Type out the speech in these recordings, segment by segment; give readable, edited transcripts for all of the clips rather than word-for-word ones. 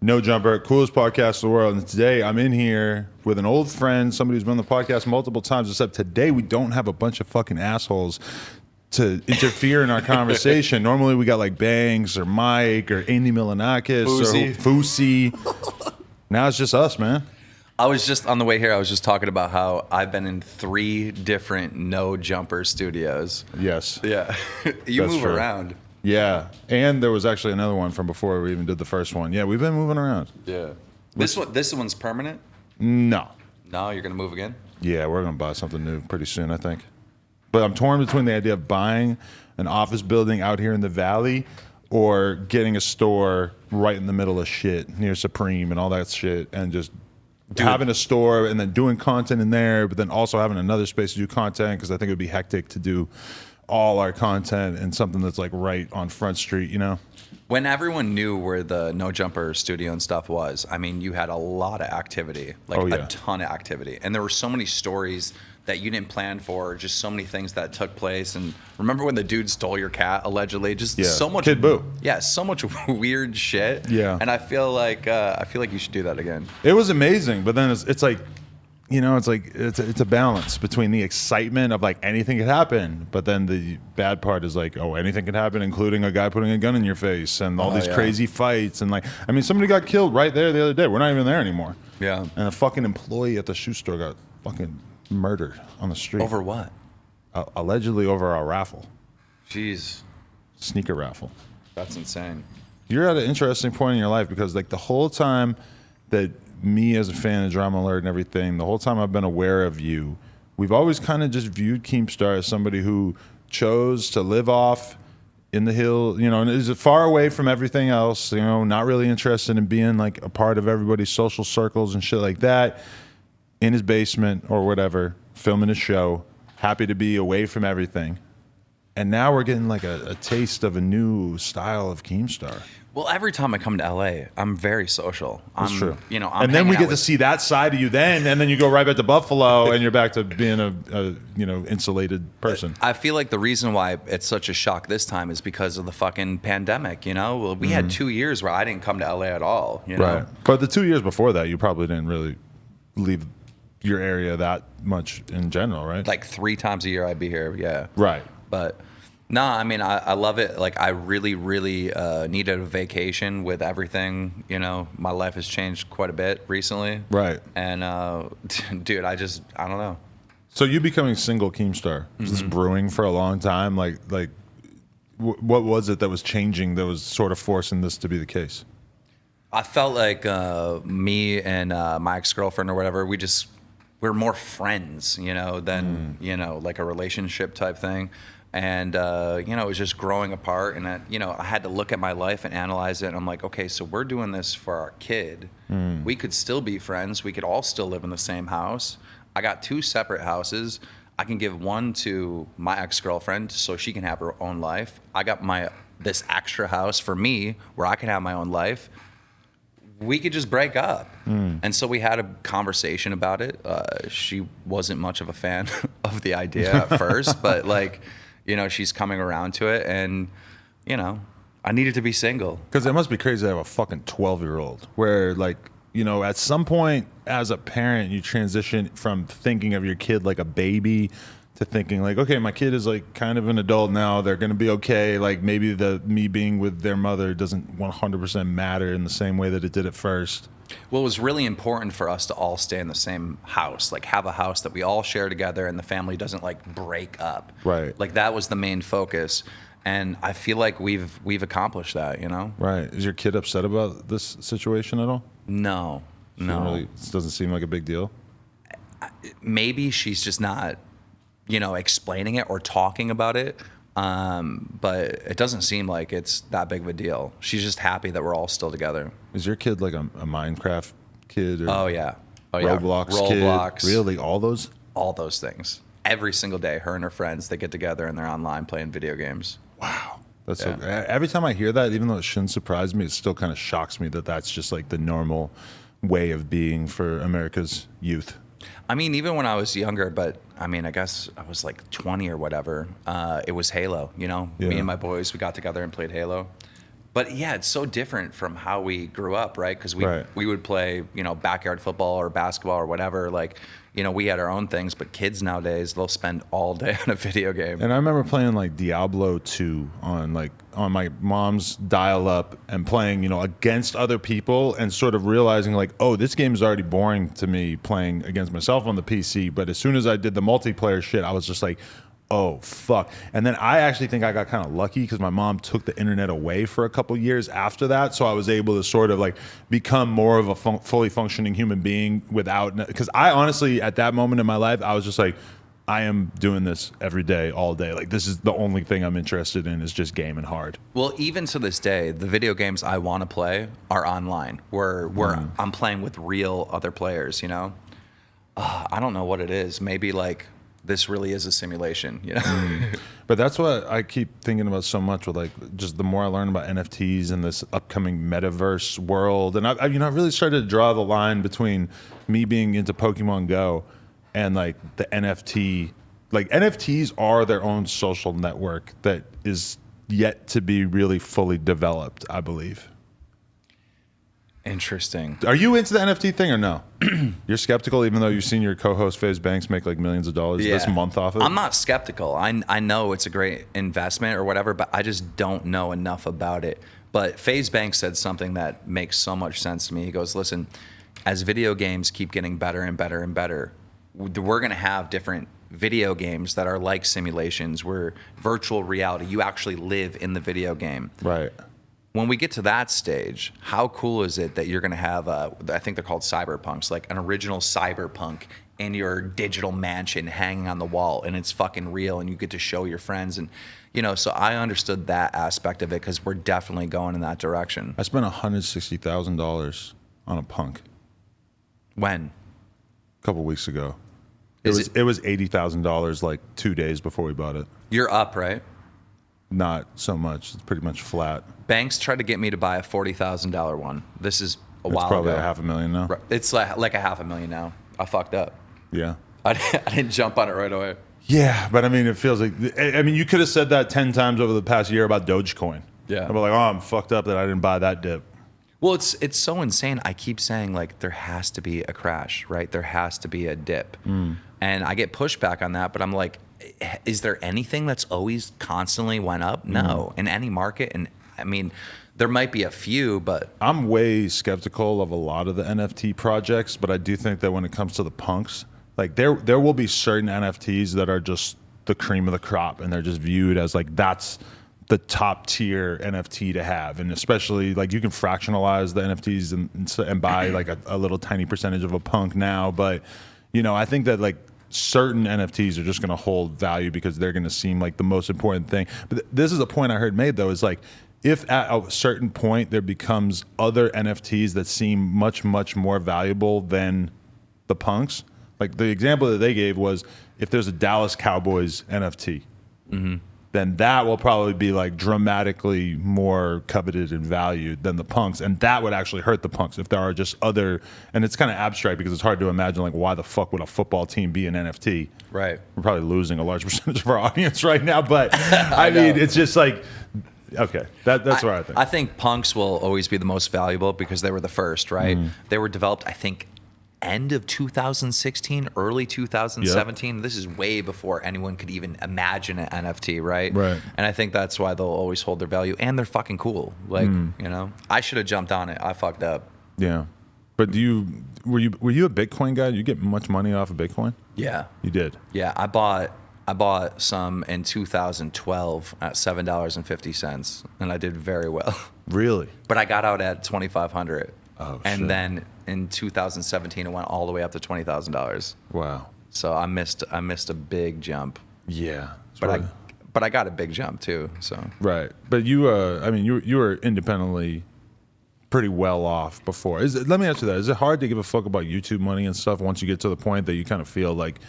No Jumper, coolest podcast in the world. And today I'm in here with an old friend, somebody who's been on the podcast multiple times, except today we don't have a bunch of fucking assholes to interfere in our conversation. Normally we got like Bangs or Mike or Andy Milanakis or Fusi. Now it's just us, man. I was just on the way here. I was just talking about how I've been in 3 different No Jumper studios. Yes. Yeah. You That's move true. around. Yeah. And there was actually another one from before we even did the first one. Yeah, we've been moving around. Yeah. This one's permanent? No. No, you're going to move again? Yeah, we're going to buy something new pretty soon, I think. But I'm torn between the idea of buying an office building out here in the valley or getting a store right in the middle of shit near Supreme and all that shit and just having a store and then doing content in there, but then also having another space to do content because I think it would be hectic to do all our content in something that's like right on Front Street, you know? When everyone knew where the No Jumper studio and stuff was, I mean, you had a lot of activity, a ton of activity. And there were so many stories that you didn't plan for, just so many things that took place. And remember when the dude stole your cat, allegedly? Just so much. Kid Boo. Yeah, so much weird shit. Yeah. And I feel like you should do that again. It was amazing, but then it's like, you know, it's a balance between the excitement of like anything could happen, but then the bad part is like, oh, anything could happen, including a guy putting a gun in your face and all these crazy fights. And like, I mean, somebody got killed right there the other day. We're not even there anymore. Yeah. And a fucking employee at the shoe store got fucking murdered on the street. Over what? Allegedly over a raffle. Jeez. Sneaker raffle. That's insane. You're at an interesting point in your life because like the whole time that me as a fan of Drama Alert and everything, the whole time I've been aware of you, we've always kind of just viewed Keemstar as somebody who chose to live off in the hill, you know, and is far away from everything else, you know, not really interested in being like a part of everybody's social circles and shit like that, in his basement or whatever, filming his show, happy to be away from everything. And now we're getting like a taste of a new style of Keemstar. Well, every time I come to LA, I'm very social. That's true. You know, and then we get to see that side of you then, and then you go right back to Buffalo, and you're back to being a you know, insulated person. I feel like the reason why it's such a shock this time is because of the fucking pandemic, you know? Well, we had 2 years where I didn't come to LA at all, you know? Right. But the 2 years before that, you probably didn't really leave your area that much in general, right? Like 3 times a year I'd be here, yeah. Right. But no, I mean, I love it. Like, I really, really needed a vacation with everything. You know, my life has changed quite a bit recently. Right. And, dude, I don't know. So you becoming single Keemstar, was this brewing for a long time? Like, what was it that was changing that was sort of forcing this to be the case? I felt like me and my ex-girlfriend or whatever, we're more friends, you know, than, you know, like a relationship type thing. And, you know, it was just growing apart. And, I had to look at my life and analyze it. And I'm like, okay, so we're doing this for our kid. We could still be friends. We could all still live in the same house. I got 2 separate houses. I can give one to my ex-girlfriend so she can have her own life. I got this extra house for me where I can have my own life. We could just break up. And so we had a conversation about it. She wasn't much of a fan of the idea at first, but like, you know, she's coming around to it, and, you know, I needed to be single. Because it must be crazy to have a fucking 12-year-old where, like, you know, at some point as a parent, you transition from thinking of your kid like a baby to thinking like, okay, my kid is like kind of an adult now. They're going to be okay. Like maybe me being with their mother doesn't 100% matter in the same way that it did at first. Well, it was really important for us to all stay in the same house, like have a house that we all share together and the family doesn't like break up. Right. Like that was the main focus. And I feel like we've accomplished that, you know? Right. Is your kid upset about this situation at all? No. It doesn't seem like a big deal. Maybe she's just not, you know, explaining it or talking about it. But it doesn't seem like it's that big of a deal. She's just happy that we're all still together. Is your kid like a Minecraft kid? Or Oh yeah. Roblox kid? Really? All those? All those things. Every single day, her and her friends, they get together and they're online playing video games. Wow. That's so, every time I hear that, even though it shouldn't surprise me, it still kind of shocks me that that's just like the normal way of being for America's youth. I mean, even when I was younger, but I mean, I guess I was like 20 or whatever. It was Halo, you know? Yeah. Me and my boys, we got together and played Halo. But yeah, it's so different from how we grew up, right? Because we would play, backyard football or basketball or whatever. Like, we had our own things, but kids nowadays, they'll spend all day on a video game. And I remember playing like Diablo 2 on my mom's dial-up and playing, against other people and sort of realizing like, oh, this game is already boring to me playing against myself on the PC. But as soon as I did the multiplayer shit, I was just like, oh, fuck. And then I actually think I got kind of lucky because my mom took the internet away for a couple years after that. So I was able to sort of like become more of a fully functioning human being without, because I honestly, at that moment in my life, I was just like, I am doing this every day, all day. Like, this is the only thing I'm interested in is just gaming hard. Well, even to this day, the video games I want to play are online, where I'm playing with real other players, I don't know what it is. Maybe like this really is a simulation, But that's what I keep thinking about so much with like just the more I learn about NFTs and this upcoming metaverse world. And I really started to draw the line between me being into Pokemon Go and like the NFT. Like NFTs are their own social network that is yet to be really fully developed, I believe. Interesting. Are you into the NFT thing or no? You're skeptical, even though you've seen your co-host FaZe Banks make like millions of dollars this month off it? I'm not skeptical. I know it's a great investment or whatever, but I just don't know enough about it. But FaZe Banks said something that makes so much sense to me. He goes, listen, as video games keep getting better and better and better, we're going to have different video games that are like simulations where virtual reality, you actually live in the video game. Right. When we get to that stage, how cool is it that you're going to have, I think they're called cyberpunks, like an original cyberpunk in your digital mansion hanging on the wall, and it's fucking real, and you get to show your friends. And, so I understood that aspect of it because we're definitely going in that direction. I spent $160,000 on a punk. When? A couple weeks ago. It was $80,000 like 2 days before we bought it. You're up, right? Not so much. It's pretty much flat. Banks tried to get me to buy a $40,000 one. This is a while ago. It's probably $500,000 now. It's like $500,000 now. I fucked up. Yeah. I didn't jump on it right away. Yeah, but I mean, it feels like, you could have said that 10 times over the past year about Dogecoin. Yeah. I'm like, oh, I'm fucked up that I didn't buy that dip. Well, it's so insane. I keep saying like there has to be a crash, right? There has to be a dip. And I get pushback on that, but I'm like, is there anything that's always constantly went up? No, in any market. And I mean, there might be a few, but I'm way skeptical of a lot of the NFT projects, but I do think that when it comes to the punks, like there will be certain NFTs that are just the cream of the crop, and they're just viewed as like that's the top tier NFT to have. And especially like you can fractionalize the NFTs and buy like a little tiny percentage of a punk now, but I think that like certain NFTs are just going to hold value because they're going to seem like the most important thing. But this is a point I heard made though, is like if at a certain point there becomes other NFTs that seem much, much more valuable than the punks, like the example that they gave was if there's a Dallas Cowboys NFT, then that will probably be like dramatically more coveted and valued than the punks. And that would actually hurt the punks if there are just other, and it's kind of abstract because it's hard to imagine like why the fuck would a football team be an NFT? Right. We're probably losing a large percentage of our audience right now, but I mean, it's just like, okay, that's what I think. I think punks will always be the most valuable because they were the first, right? They were developed, I think, end of 2016, early 2017. Yep. This is way before anyone could even imagine an NFT, right? Right. And I think that's why they'll always hold their value, and they're fucking cool. Like, I should have jumped on it. I fucked up. Yeah. But were you a Bitcoin guy? Did you get much money off of Bitcoin? Yeah. You did? Yeah, I bought some in 2012 at $7.50, and I did very well. Really? But I got out at $2,500. Oh, and shit. then in 2017, it went all the way up to $20,000. Wow. So I missed a big jump. Yeah. But I got a big jump too. So right. But you were independently pretty well off before. Let me ask you that. Is it hard to give a fuck about YouTube money and stuff once you get to the point that you kind of feel like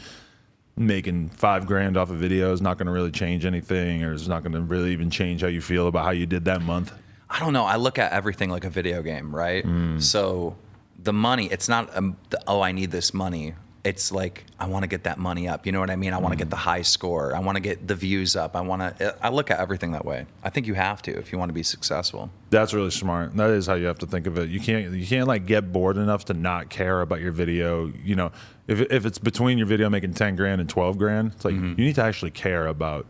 making $5,000 off a video is not going to really change anything, or it's not going to really even change how you feel about how you did that month? I don't know. I look at everything like a video game, right? So the money, it's not, I need this money. it's like, I want to get that money up. You know what I mean? I want to get the high score. I want to get the views up. I look at everything that way. I think you have to if you want to be successful. That's really smart. That is how you have to think of it. You can't like get bored enough to not care about your video. You know, if it's between your video making 10 grand and 12 grand, it's like you need to actually care about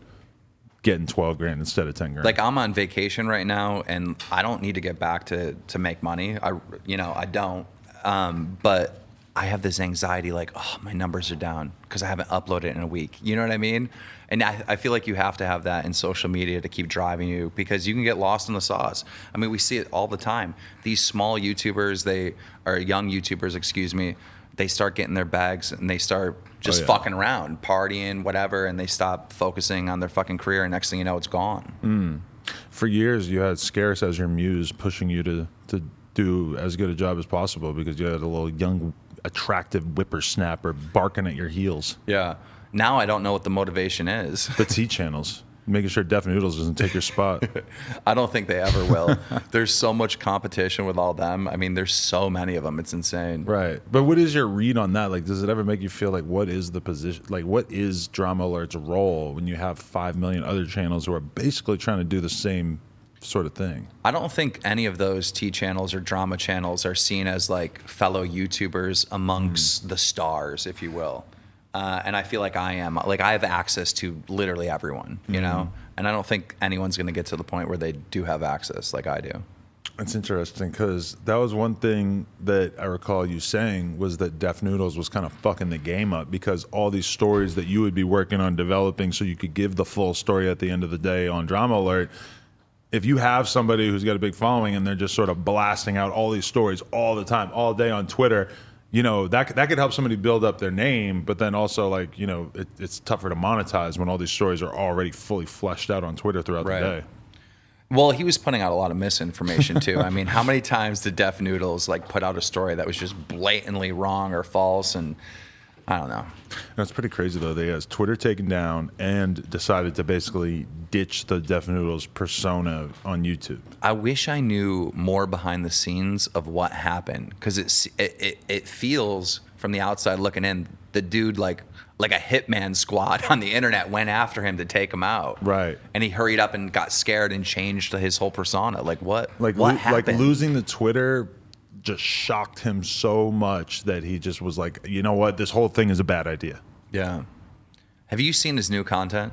getting 12 grand instead of 10 grand. Like, I'm on vacation right now and I don't need to get back to make money. I don't. But I have this anxiety, like, oh, my numbers are down because I haven't uploaded in a week. You know what I mean? And I feel like you have to have that in social media to keep driving you, because you can get lost in the sauce. I mean, we see it all the time. These small YouTubers, young YouTubers, excuse me, they start getting their bags and they start just fucking around, partying, whatever, and they stop focusing on their fucking career, and next thing you know, it's gone. For years, you had Scarce as your muse, pushing you to do as good a job as possible because you had a little young, attractive whippersnapper barking at your heels. Yeah. Now I don't know what the motivation is. The T channels, making sure Def Noodles doesn't take your spot. I don't think they ever will. There's so much competition with all them. I mean, there's so many of them. It's insane. Right. But what is your read on that? Like, does it ever make you feel like, what is the position? Like, what is Drama Alert's role when you have 5 million other channels who are basically trying to do the same sort of thing? I don't think any of those T channels or drama channels are seen as like fellow YouTubers amongst the stars, if you will. And I feel like I am. Like, I have access to literally everyone, you know? And I don't think anyone's going to get to the point where they do have access like I do. It's interesting because that was one thing that I recall you saying, was that Def Noodles was kind of fucking the game up, because all these stories that you would be working on developing so you could give the full story at the end of the day on Drama Alert, if you have somebody who's got a big following and they're just sort of blasting out all these stories all the time, all day on Twitter, you know, that could help somebody build up their name, but then also, like, you know, it's tougher to monetize when all these stories are already fully fleshed out on Twitter throughout the day. Well, he was putting out a lot of misinformation too. I mean, how many times did Def Noodles like put out a story that was just blatantly wrong or false? And I don't know. That's pretty crazy though. They has Twitter taken down and decided to basically ditch the Def Noodles persona on YouTube. I wish I knew more behind the scenes of what happened, because it feels from the outside looking in, the dude like a hitman squad on the internet went after him to take him out. Right. And he hurried up and got scared and changed his whole persona. Like, what? Like, what happened? Like, losing the Twitter just shocked him so much that he just was like, you know what, this whole thing is a bad idea. Yeah. Have you seen his new content?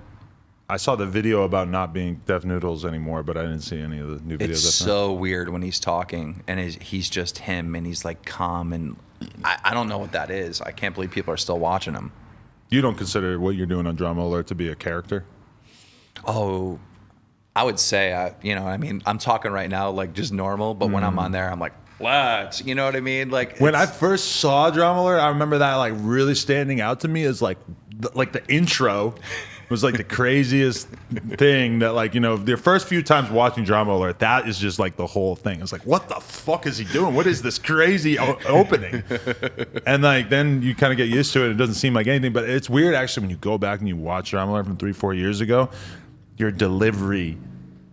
I saw the video about not being Def Noodles anymore, but I didn't see any of the new videos. It's so weird when he's talking and he's just him and he's like calm, and I don't know what that is. I can't believe people are still watching him. You don't consider what you're doing on Drama Alert to be a character? Oh, I would say, you know, I mean, I'm talking right now like just normal, but when I'm on there, I'm like, what? You know what I mean? Like, when I first saw Drama Alert, I remember that like really standing out to me as like the intro was like the craziest thing that, like, you know, the first few times watching Drama Alert, that is just like the whole thing. It's like, what the fuck is he doing? What is this crazy opening? And like, then you kind of get used to it. It doesn't seem like anything, but it's weird actually when you go back and you watch Drama Alert from 3-4 years ago, your delivery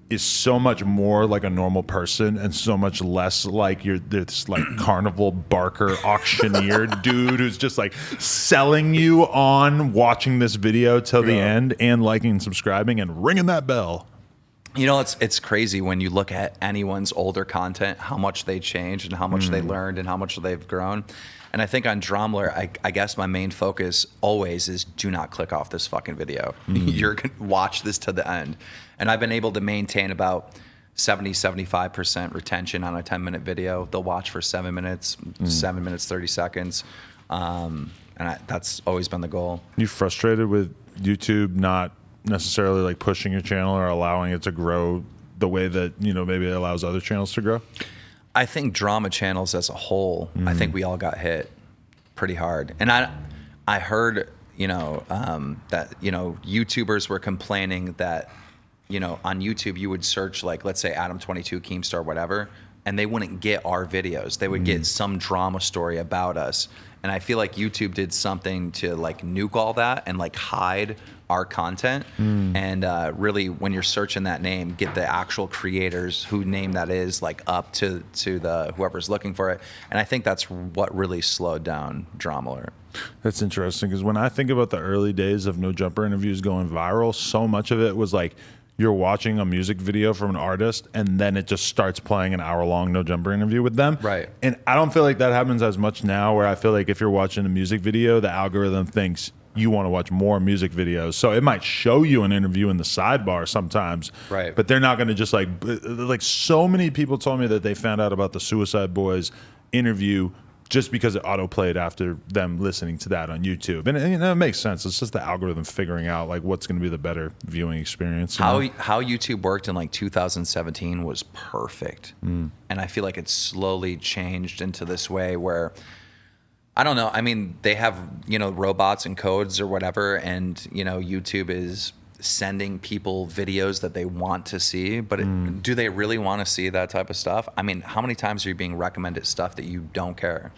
is so much more like a normal person and so much less like you're this like carnival barker auctioneer dude who's just like selling you on watching this video till the end and liking and subscribing and ringing that bell. You know, it's crazy when you look at anyone's older content, how much they changed and how much they learned and how much they've grown. And I think on Drama Alert, I guess my main focus always is do not click off this fucking video. You're going to watch this to the end. And I've been able to maintain about 70-75% retention on a 10-minute video. They'll watch for 7 minutes, 7 minutes, 30 seconds. That's always been the goal. You frustrated with YouTube not necessarily like pushing your channel or allowing it to grow the way that, you know, maybe it allows other channels to grow? I think drama channels as a whole, I think we all got hit pretty hard. And I heard, you know, that, you know, YouTubers were complaining that, you know, on YouTube you would search like, let's say Adam 22, Keemstar, whatever. and they wouldn't get our videos. They would get some drama story about us. And I feel like YouTube did something to like nuke all that and like hide our content. And really, when you're searching that name, get the actual creators who name that is like up to the whoever's looking for it. And I think that's what really slowed down Drama Alert. That's interesting, because when I think about the early days of No Jumper interviews going viral, so much of it was like you're watching a music video from an artist and then it just starts playing an hour-long No Jumper interview with them. Right. And I don't feel like that happens as much now, where I feel like if you're watching a music video, the algorithm thinks you want to watch more music videos. So it might show you an interview in the sidebar sometimes. Right. But they're not going to just like so many people told me that they found out about the Suicide Boys interview just because it auto-played after them listening to that on YouTube. And you know, it makes sense. It's just the algorithm figuring out like what's going to be the better viewing experience. How YouTube worked in like 2017 was perfect. And I feel like it's slowly changed into this way where, I don't know, I mean, they have, you know, robots and codes or whatever, and, you know, YouTube is sending people videos that they want to see, but do they really want to see that type of stuff? I mean, how many times are you being recommended stuff that you don't care?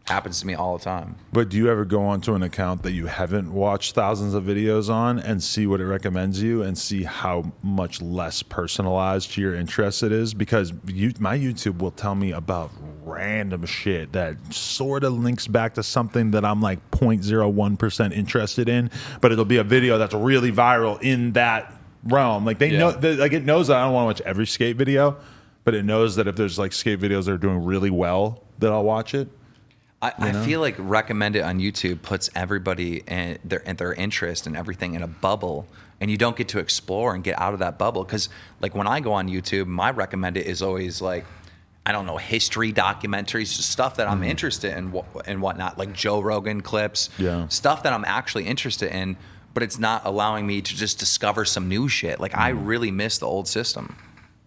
Happens to me all the time. But do you ever go onto an account that you haven't watched thousands of videos on and see what it recommends you and see how much less personalized to your interests it is? Because my YouTube will tell me about random shit that sort of links back to something that I'm like 0.01% interested in, but it'll be a video that's really viral in that realm. Like they know, like it knows that I don't want to watch every skate video, but it knows that if there's like skate videos that are doing really well, that I'll watch it. I feel like recommended on YouTube puts everybody and their interest and everything in a bubble, and you don't get to explore and get out of that bubble. Because like when I go on YouTube, my recommended is always like, I don't know, history documentaries, stuff that I'm interested in and whatnot, like Joe Rogan clips, stuff that I'm actually interested in, but it's not allowing me to just discover some new shit. Like I really miss the old system.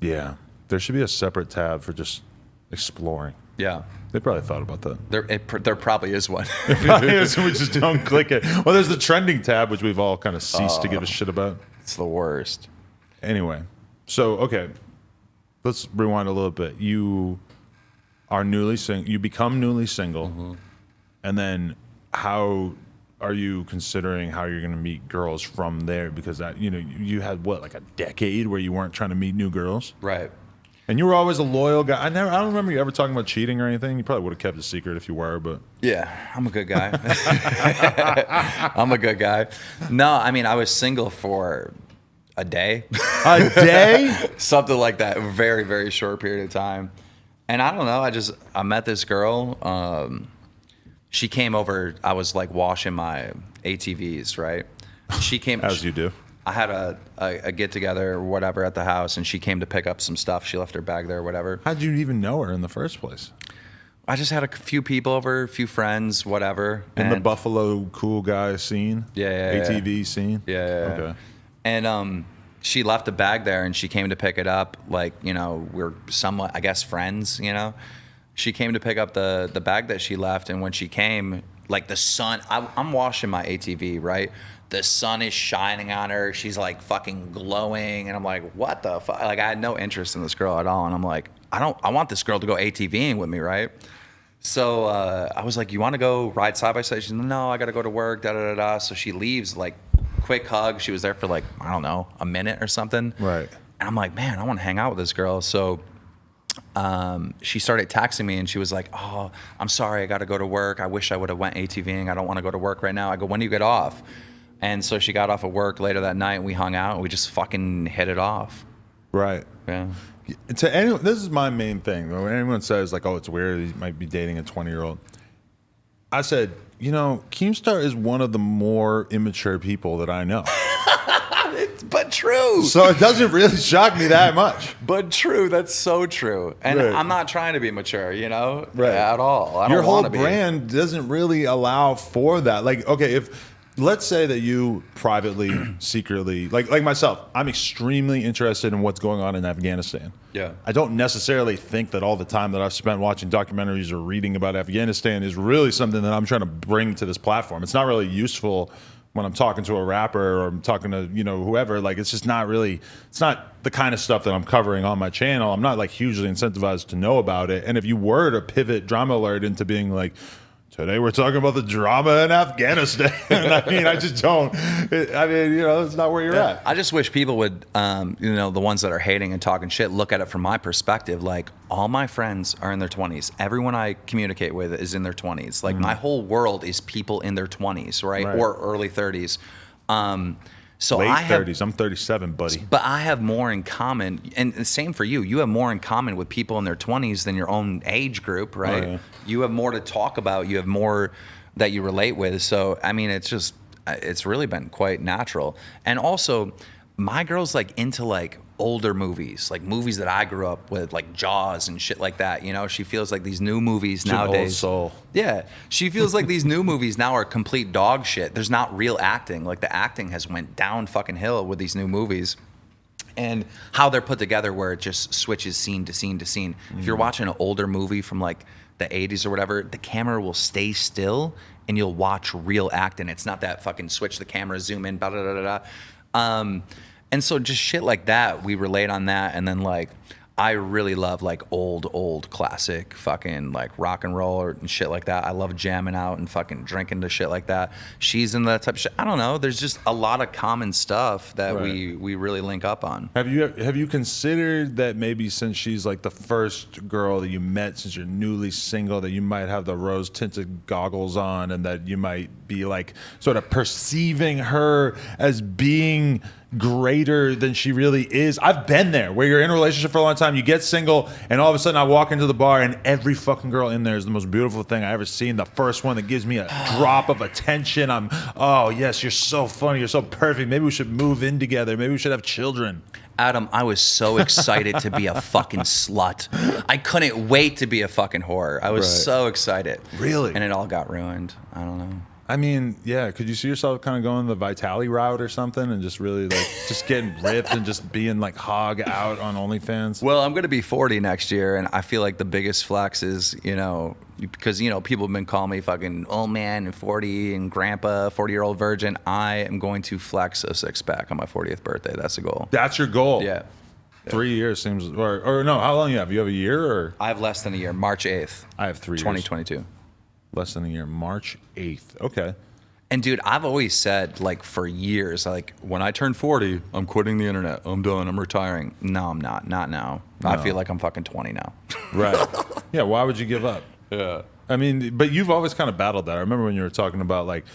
Yeah. There should be a separate tab for just exploring. Yeah. They probably thought about that. There probably is one. There probably is, we just don't click it. Well, there's the trending tab, which we've all kind of ceased to give a shit about. It's the worst. Anyway, so, okay, let's rewind a little bit. You are you become newly single, and then how are you considering how you're going to meet girls from there? Because that, you know, you had what, like a decade where you weren't trying to meet new girls? Right. And you were always a loyal guy. I don't remember you ever talking about cheating or anything. You probably would have kept it a secret if you were, but yeah, I'm a good guy. I'm a good guy. No, I mean, I was single for a day. A day? Something like that. A very, very short period of time. And I don't know. I met this girl. She came over. I was like washing my ATVs, right? She came. As you do. I had a get together or whatever at the house, and she came to pick up some stuff. She left her bag there or whatever. How'd you even know her in the first place? I just had a few people over, a few friends, whatever. In the Buffalo cool guy scene? Yeah. ATV scene? Yeah. Okay. And she left a bag there, and she came to pick it up. Like, you know, we're somewhat, I guess, friends, you know. She came to pick up the bag that she left, and when she came, like the sun, I'm washing my ATV, right? The sun is shining on her. She's like fucking glowing. And I'm like, what the fuck? Like, I had no interest in this girl at all. And I'm like, I want this girl to go ATVing with me, right? So I was like, you want to go ride side by side? She's like, no, I got to go to work, da-da-da-da. So she leaves, like, quick hug. She was there for like, I don't know, a minute or something. Right. And I'm like, man, I want to hang out with this girl. So she started texting me, and she was like, oh, I'm sorry, I got to go to work. I wish I would have went ATVing. I don't want to go to work right now. I go, when do you get off? And so she got off of work later that night, and we hung out, and we just fucking hit it off. Right. Yeah. To anyone, this is my main thing. When anyone says like, "Oh, it's weird," he might be dating a 20-year-old. I said, you know, Keemstar is one of the more immature people that I know. But true. So it doesn't really shock me that much. But true. That's so true. And right. I'm not trying to be mature, you know, right. At all. I don't Your whole wanna be. brand doesn't really allow for that. Like, okay, let's say that you privately, secretly, like myself, I'm extremely interested in what's going on in Afghanistan. Yeah. I don't necessarily think that all the time that I've spent watching documentaries or reading about Afghanistan is really something that I'm trying to bring to this platform. It's not really useful when I'm talking to a rapper or I'm talking to, you know, whoever, like, it's just not really, it's not the kind of stuff that I'm covering on my channel. I'm not like hugely incentivized to know about it. And if you were to pivot Drama Alert into being like, today we're talking about the drama in Afghanistan. I mean, I just don't. I mean, you know, that's not where you're at. I just wish people would, you know, the ones that are hating and talking shit, look at it from my perspective. Like, all my friends are in their 20s. Everyone I communicate with is in their 20s. Like, my whole world is people in their 20s, right? Or early 30s. So Late I have, 30s. I'm 37, buddy. but I have more in common, and the same for you. You have more in common with people in their 20s than your own age group, right? Oh, yeah. You have more to talk about. You have more that you relate with. So, I mean, it's really been quite natural. And also, my girl's like into like older movies, like movies that I grew up with, like Jaws and shit like that. You know, she feels like these new movies nowadays. Soul. Yeah, she feels like these new movies now are complete dog shit. There's not real acting. Like, the acting has went down fucking hill with these new movies. And how they're put together, where it just switches scene to scene to scene. If you're watching an older movie from like the 80s or whatever, the camera will stay still and you'll watch real acting. It's not that fucking switch the camera, zoom in, da da da da da. And so just shit like that, we relate on that. And then like, I really love like old classic fucking like rock and roll and shit like that. I love jamming out and fucking drinking to shit like that. She's in that type of shit. I don't know. There's just a lot of common stuff that we really link up on. Have you considered that maybe since she's like the first girl that you met since you're newly single, that you might have the rose tinted goggles on, and that you might be like sort of perceiving her as being greater than she really is? I've been there, where you're in a relationship for a long time, you get single, and all of a sudden I walk into the bar and every fucking girl in there is the most beautiful thing I ever seen. The first one that gives me a drop of attention. I'm, oh yes, you're so funny, you're so perfect. Maybe we should move in together. Maybe we should have children. Adam, I was so excited to be a fucking slut. I couldn't wait to be a fucking whore. I was so excited. Really? And it all got ruined. I don't know. I mean, yeah, could you see yourself kind of going the Vitaly route or something and just really like just getting ripped and just being like hog out on OnlyFans? Well, I'm going to be 40 next year, and I feel like the biggest flex is, you know, because, you know, people have been calling me fucking old man and 40 and grandpa, 40-year-old virgin. I am going to flex a six-pack on my 40th birthday. That's the goal. That's your goal? Yeah. 3 years seems, or no, how long you have? You have a year or? I have less than a year, March 8th. I have 3 years. 2022. Less than a year, March 8th. Okay. And dude, I've always said, like, for years, like, when I turn 40, I'm quitting the internet. I'm done. I'm retiring. No, I'm not. Not now. No. I feel like I'm fucking 20 now. Right. Yeah, why would you give up? Yeah. I mean, but you've always kind of battled that. I remember when you were talking about, like,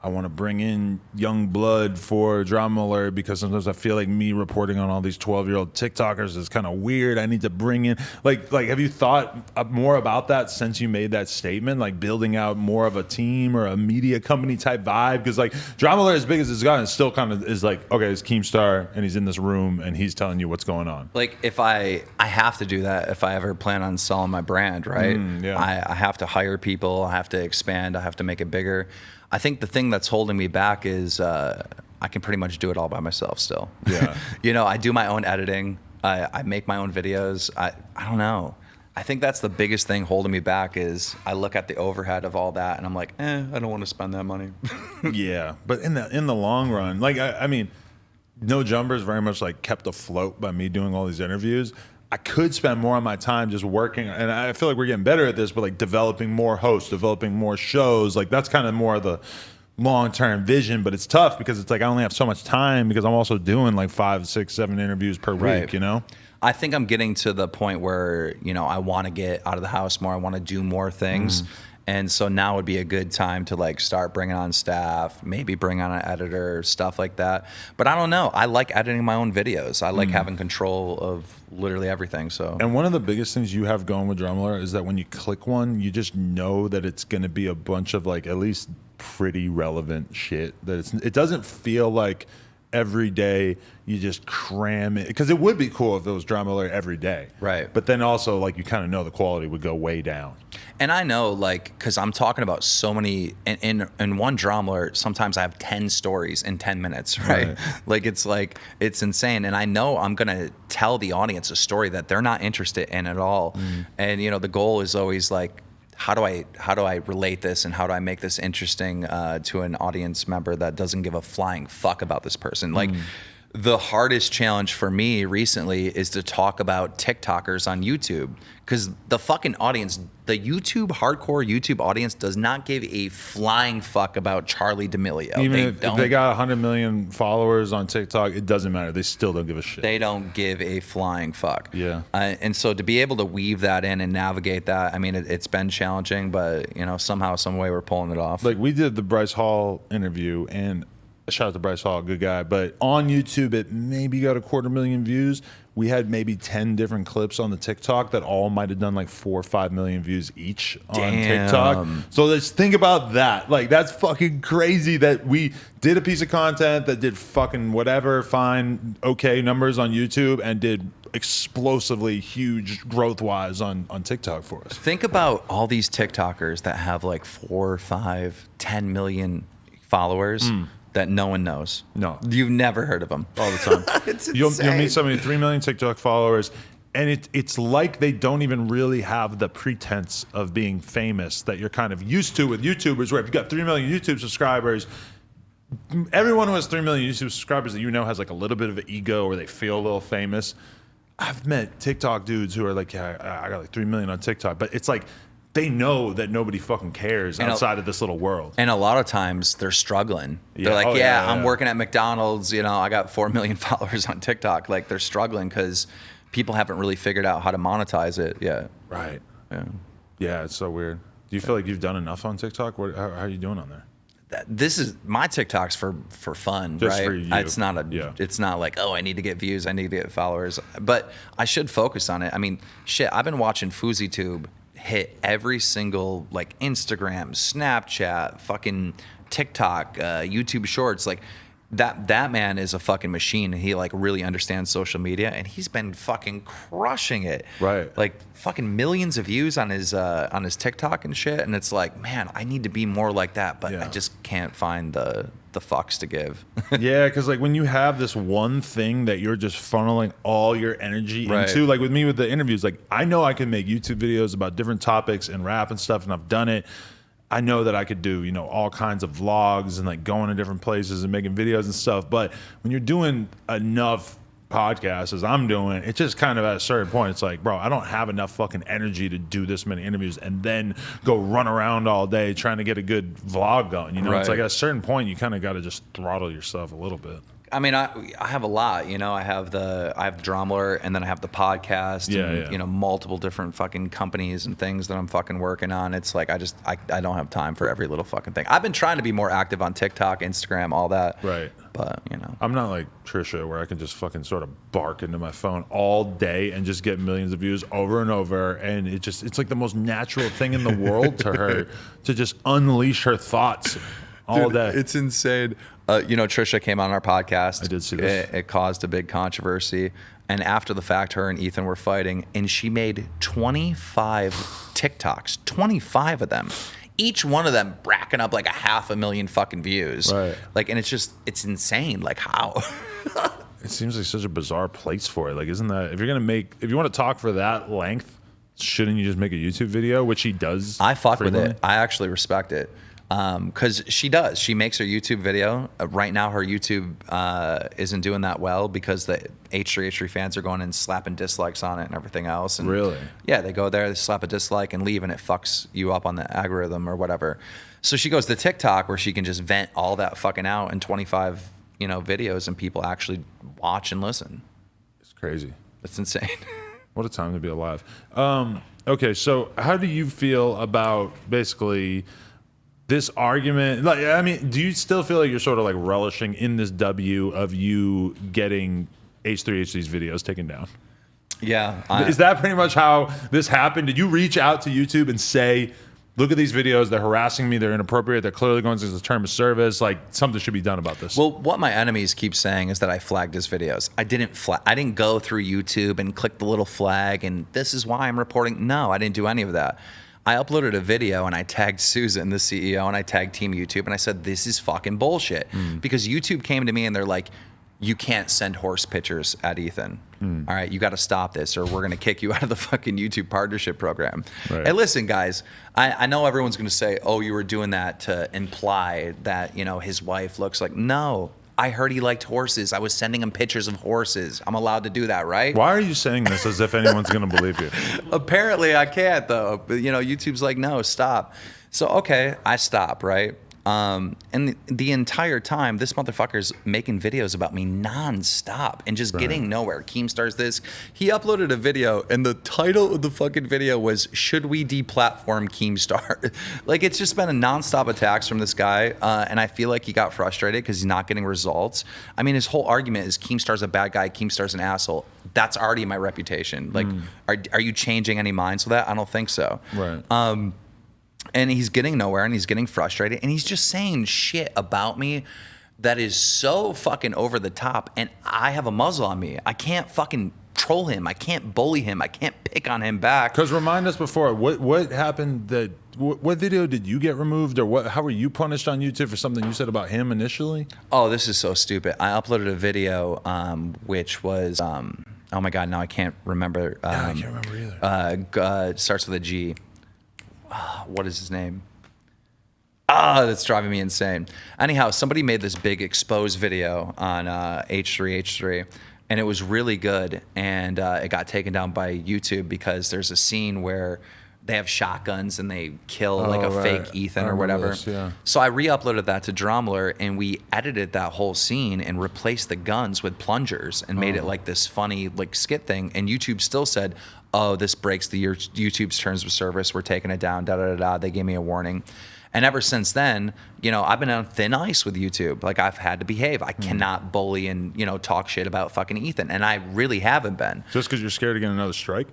I want to bring in young blood for Drama Alert because sometimes I feel like me reporting on all these 12-year-old TikTokers is kind of weird. I need to bring in, like, have you thought more about that since you made that statement? Like building out more of a team or a media company type vibe? Because like Drama Alert, as big as it's gotten, still kind of is like, okay, it's Keemstar and he's in this room and he's telling you what's going on. Like if I have to do that if I ever plan on selling my brand, right? Yeah. I have to hire people. I have to expand. I have to make it bigger. I think the thing that's holding me back is I can pretty much do it all by myself still. Yeah. You know, I do my own editing. I make my own videos. I don't know. I think that's the biggest thing holding me back is I look at the overhead of all that and I'm like, I don't want to spend that money. Yeah, but in the long run, like I mean, No Jumper is very much like kept afloat by me doing all these interviews. I could spend more of my time just working, and I feel like we're getting better at this, but like developing more hosts, developing more shows. Like that's kind of more of the long-term vision, but it's tough because it's like I only have so much time because I'm also doing like 5, 6, 7 interviews per week, you know? I think I'm getting to the point where, you know, I want to get out of the house more. I want to do more things. And so now would be a good time to like start bringing on staff, maybe bring on an editor, stuff like that. But I don't know. I like editing my own videos. I like having control of literally everything. So. And one of the biggest things you have going with Drama Alert is that when you click one, you just know that it's going to be a bunch of like at least pretty relevant shit. That it doesn't feel like every day you just cram it, because it would be cool if it was Drama Alert every day, right? But then also like you kind of know the quality would go way down. And I know, like, because I'm talking about so many in one Drama Alert, sometimes I have 10 stories in 10 minutes, right? Like it's insane. And I know I'm gonna tell the audience a story that they're not interested in at all. And you know, the goal is always like, how do I relate this and how do I make this interesting to an audience member that doesn't give a flying fuck about this person? Like, the hardest challenge for me recently is to talk about TikTokers on YouTube, because the fucking audience, the hardcore YouTube audience, does not give a flying fuck about Charlie D'Amelio. Even if they got 100 million followers on TikTok, it doesn't matter. They still don't give a shit. They don't give a flying fuck. Yeah. And so to be able to weave that in and navigate that, I mean, it's been challenging, but somehow, some way, we're pulling it off. Like, we did the Bryce Hall interview, and shout out to Bryce Hall, good guy. But on YouTube, it maybe got 250,000 views. We had maybe 10 different clips on the TikTok that all might have done like 4 or 5 million views each on TikTok. So let's think about that. Like, that's fucking crazy that we did a piece of content that did fucking whatever, fine, okay numbers on YouTube, and did explosively huge growth-wise on TikTok for us. Think about all these TikTokers that have like 4, 5, 10 million followers. That no one knows. No. You've never heard of them. All the time. It's You'll insane. meet somebody with 3 million TikTok followers, and it's like they don't even really have the pretense of being famous that you're kind of used to with YouTubers, where if you've got 3 million YouTube subscribers, everyone who has 3 million YouTube subscribers that has like a little bit of an ego, or they feel a little famous. I've met TikTok dudes who are like, yeah, I got like 3 million on TikTok, but it's like, they know that nobody fucking cares outside of this little world. And a lot of times they're struggling. Yeah. They're like, yeah, I'm working at McDonald's. I got 4 million followers on TikTok. Like, they're struggling because people haven't really figured out how to monetize it yet. Right. Yeah. Yeah, it's so weird. Do you feel like you've done enough on TikTok? How are you doing on there? This is my TikTok's for fun, Just right? for you. It's not like, oh, I need to get views, I need to get followers. But I should focus on it. I mean, shit, I've been watching FouseyTube hit every single, like, Instagram, Snapchat, fucking TikTok, YouTube Shorts. Like, that man is a fucking machine. He like really understands social media, and he's been fucking crushing it. Right. Like fucking millions of views on his TikTok and shit. And it's like, man, I need to be more like that, but I just can't find the fucks to give. Yeah, because like when you have this one thing that you're just funneling all your energy into, like with me with the interviews, like I know I can make YouTube videos about different topics and rap and stuff, and I've done it. I know that I could do, you know, all kinds of vlogs and like going to different places and making videos and stuff. But when you're doing enough podcasts as I'm doing, it's just kind of at a certain point, it's like, bro, I don't have enough fucking energy to do this many interviews and then go run around all day trying to get a good vlog going. You know, it's like at a certain point, you kind of got to just throttle yourself a little bit. I mean, I have a lot, you know. I have the Drama Alert, and then I have the podcast, and you know, multiple different fucking companies and things that I'm fucking working on. It's like I don't have time for every little fucking thing. I've been trying to be more active on TikTok, Instagram, all that. Right. But you know, I'm not like Trisha, where I can just fucking sort of bark into my phone all day and just get millions of views over and over, and it's like the most natural thing in the world to her to just unleash her thoughts all day. It's insane. You know, Trisha came on our podcast. I did see this. It caused a big controversy. And after the fact, her and Ethan were fighting, and she made 25 TikToks, 25 of them. Each one of them racking up like 500,000 fucking views. Right. Like, and it's insane. Like, how? It seems like such a bizarre place for it. Like, isn't that, if you want to talk for that length, shouldn't you just make a YouTube video, which she does? I fuck frequently? with it. I actually respect it. Because she does. She makes her YouTube video. Right now, her YouTube isn't doing that well because the H3H3 fans are going and slapping dislikes on it and everything else. And really? Yeah, they go there, they slap a dislike and leave, and it fucks you up on the algorithm or whatever. So she goes to TikTok, where she can just vent all that fucking out in 25, you know, videos, and people actually watch and listen. It's crazy. It's insane. What a time to be alive. Okay, so how do you feel about basically this argument? Like, I mean, do you still feel like you're sort of like relishing in this W of you getting H3H3's videos taken down? Yeah. Is that pretty much how this happened? Did you reach out to YouTube and say, look at these videos, they're harassing me, they're inappropriate, they're clearly going against the term of service, like something should be done about this? Well, what my enemies keep saying is that I flagged his videos. I didn't go through YouTube and click the little flag and this is why I'm reporting. No, I didn't do any of that. I uploaded a video and I tagged Susan, the CEO, and I tagged Team YouTube, and I said, this is fucking bullshit. Because YouTube came to me and they're like, you can't send horse pictures at Ethan. All right, you got to stop this, or we're going to kick you out of the fucking YouTube partnership program. Right. And listen, guys, I know everyone's going to say, oh, you were doing that to imply that, you know, his wife looks like, no, I heard he liked horses. I was sending him pictures of horses. I'm allowed to do that, right? Why are you saying this as if anyone's going to believe you? Apparently I can't, though. But, you know, YouTube's like, no, stop. So, okay, I stop, right? And the entire time, this motherfucker's making videos about me nonstop and just getting nowhere. Keemstar's this. He uploaded a video, and the title of the fucking video was, "Should we deplatform Keemstar?" Like, it's just been a nonstop attacks from this guy, and I feel like he got frustrated because he's not getting results. I mean, his whole argument is Keemstar's a bad guy, Keemstar's an asshole. That's already my reputation. Like, are you changing any minds with that? I don't think so. Right. And he's getting nowhere, and he's getting frustrated, and he's just saying shit about me that is so fucking over the top, and I have a muzzle on me. I can't fucking troll him. I can't bully him. I can't pick on him back. Because remind us before, what happened that, what video did you get removed, or how were you punished on YouTube for something you said about him initially? Oh, this is so stupid. I uploaded a video, which was, oh my God, now I can't remember. I can't remember either. It starts with a G. What is his name? That's driving me insane. Anyhow, somebody made this big exposed video on H3H3, and it was really good, and it got taken down by YouTube because there's a scene where they have shotguns and they kill like a fake Ethan or whatever. This, yeah. So I re-uploaded that to Dromler, and we edited that whole scene and replaced the guns with plungers and made it like this funny like skit thing. And YouTube still said, oh, this breaks the YouTube's terms of service. We're taking it down, da-da-da-da. They gave me a warning. And ever since then, you know, I've been on thin ice with YouTube. Like, I've had to behave. I cannot bully and, you know, talk shit about fucking Ethan. And I really haven't been. Just because you're scared of getting another strike?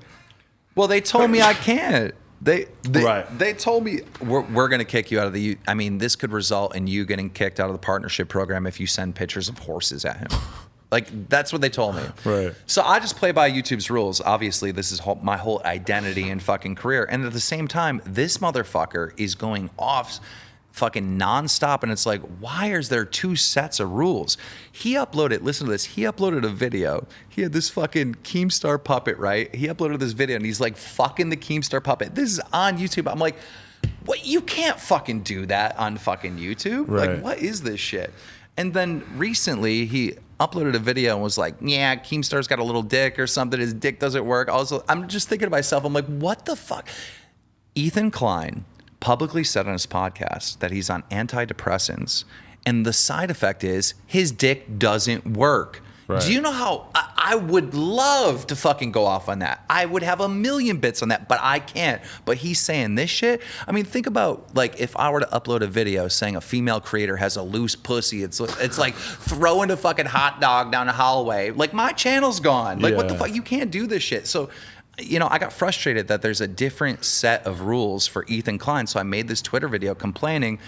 Well, they told me I can't. They Right. told me we're going to kick you out of the. I mean, this could result in you getting kicked out of the partnership program if you send pictures of horses at him. Like, that's what they told me. Right. So I just play by YouTube's rules. Obviously, this is my whole identity and fucking career. And at the same time, this motherfucker is going off fucking nonstop. And it's like, why is there two sets of rules? He uploaded, listen to this, he uploaded a video. He had this fucking Keemstar puppet, right? He uploaded this video and he's like, fucking the Keemstar puppet. This is on YouTube. I'm like, what? You can't fucking do that on fucking YouTube. Right. Like, what is this shit? And then recently he uploaded a video and was like, yeah, Keemstar's got a little dick or something. His dick doesn't work. Also, I'm just thinking to myself, I'm like, what the fuck? Ethan Klein publicly said on his podcast that he's on antidepressants, and the side effect is his dick doesn't work. Right. Do you know how I would love to fucking go off on that? I would have a million bits on that, but I can't. But he's saying this shit. I mean, think about, like, if I were to upload a video saying a female creator has a loose pussy, it's like throwing a fucking hot dog down a hallway. Like, my channel's gone. Like, what the fuck? You can't do this shit. So, you know, I got frustrated that there's a different set of rules for Ethan Klein. So I made this Twitter video complaining.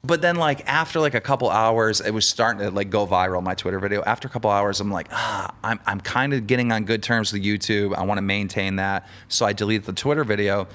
But then, like, after like a couple hours, it was starting to like go viral, my Twitter video. After a couple hours, I'm like, I'm kind of getting on good terms with YouTube. I want to maintain that. So I deleted the Twitter video.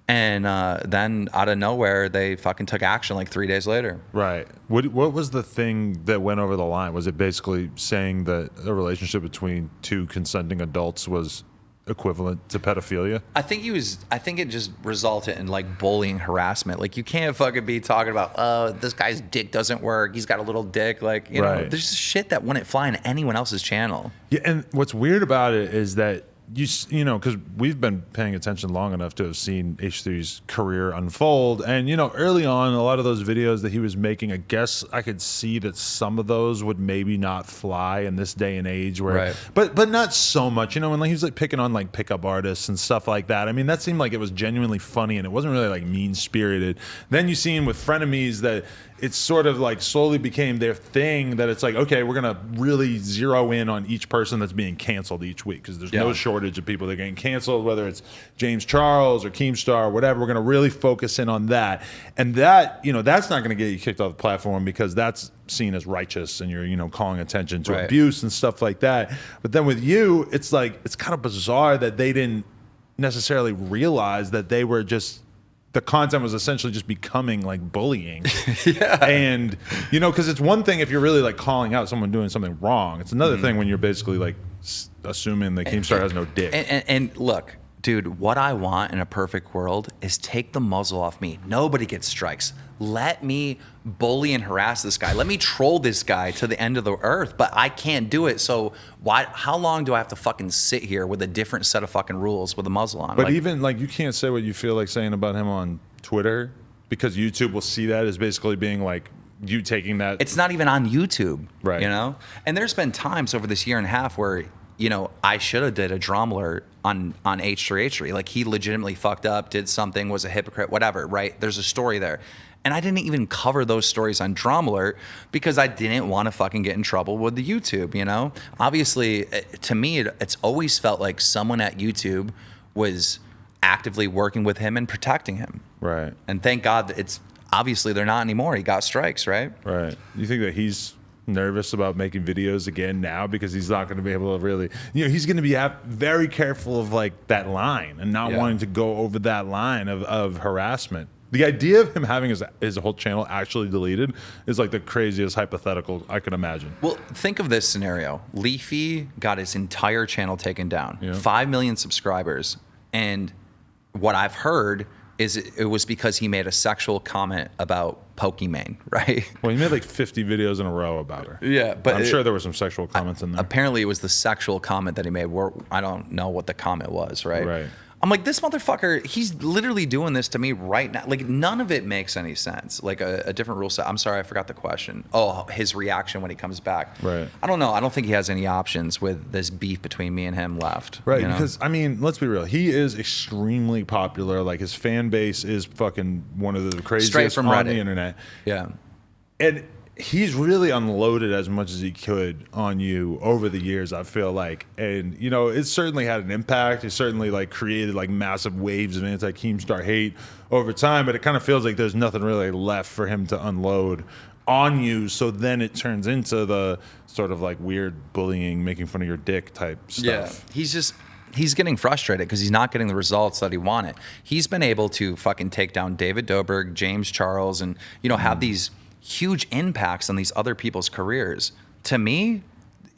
And then out of nowhere, they fucking took action like 3 days later. Right. What was the thing that went over the line? Was it basically saying that a relationship between two consenting adults was equivalent to pedophilia? I think it just resulted in like bullying, harassment. Like, you can't fucking be talking about, oh, this guy's dick doesn't work, he's got a little dick. Like, you know, there's shit that wouldn't fly on anyone else's channel. Yeah, and what's weird about it is that you know, because we've been paying attention long enough to have seen H3's career unfold, and you know, early on, a lot of those videos that he was making, I guess I could see that some of those would maybe not fly in this day and age, where, but not so much. You know, when he was like picking on like pickup artists and stuff like that. I mean, that seemed like it was genuinely funny, and it wasn't really like mean spirited. Then you see him with frenemies that it's sort of like slowly became their thing, that it's like, okay, we're gonna really zero in on each person that's being canceled each week, because there's no shortage of people that are getting canceled, whether it's James Charles or Keemstar or whatever. We're gonna really focus in on that, and that, you know, that's not gonna get you kicked off the platform because that's seen as righteous, and you're, you know, calling attention to abuse and stuff like that. But then with you, it's like, it's kind of bizarre that they didn't necessarily realize that they were just the content was essentially just becoming like bullying. Yeah. And, you know, because it's one thing if you're really like calling out someone doing something wrong. It's another thing when you're basically like assuming that Keemstar has no dick. And look, dude, what I want in a perfect world is take the muzzle off me. Nobody gets strikes. Let me bully and harass this guy. Let me troll this guy to the end of the earth, but I can't do it. So how long do I have to fucking sit here with a different set of fucking rules with a muzzle on? But even like you can't say what you feel like saying about him on Twitter because YouTube will see that as basically being like you taking that. It's not even on YouTube, right? You know? And there's been times over this year and a half where, you know, I should have did a drama alert on H3H3. Like he legitimately fucked up, did something, was a hypocrite, whatever, right? There's a story there. And I didn't even cover those stories on Drama Alert because I didn't want to fucking get in trouble with the YouTube, you know? Obviously, to me, it's always felt like someone at YouTube was actively working with him and protecting him. Right. And thank God that it's obviously they're not anymore. He got strikes, right? Right. You think that he's nervous about making videos again now because he's not going to be able to really, you know, he's going to be very careful of like that line and not wanting to go over that line of harassment. The idea of him having his whole channel actually deleted is like the craziest hypothetical I can imagine. Well, think of this scenario. Leafy got his entire channel taken down, 5 million subscribers. And what I've heard is it was because he made a sexual comment about Pokimane, right? Well, he made like 50 videos in a row about her. Yeah, but I'm sure there were some sexual comments in there. Apparently it was the sexual comment that he made where I don't know what the comment was, right? Right. I'm like, this motherfucker, he's literally doing this to me right now. Like, none of it makes any sense. Like, a different rule set. I'm sorry, I forgot the question. Oh, his reaction when he comes back. Right. I don't know. I don't think he has any options with this beef between me and him left. Right, you know? because, I mean, let's be real. He is extremely popular. Like, his fan base is fucking one of the craziest Straight from on Reddit. the internet. Yeah. And he's really unloaded as much as he could on you over the years, I feel like. And, you know, it certainly had an impact. It certainly, like, created, like, massive waves of anti-Keemstar hate over time. But it kind of feels like there's nothing really left for him to unload on you. So then it turns into the sort of, like, weird bullying, making fun of your dick type stuff. Yeah. He's getting frustrated because he's not getting the results that he wanted. He's been able to fucking take down David Dobrik, James Charles, and, you know, have these huge impacts on these other people's careers. To me,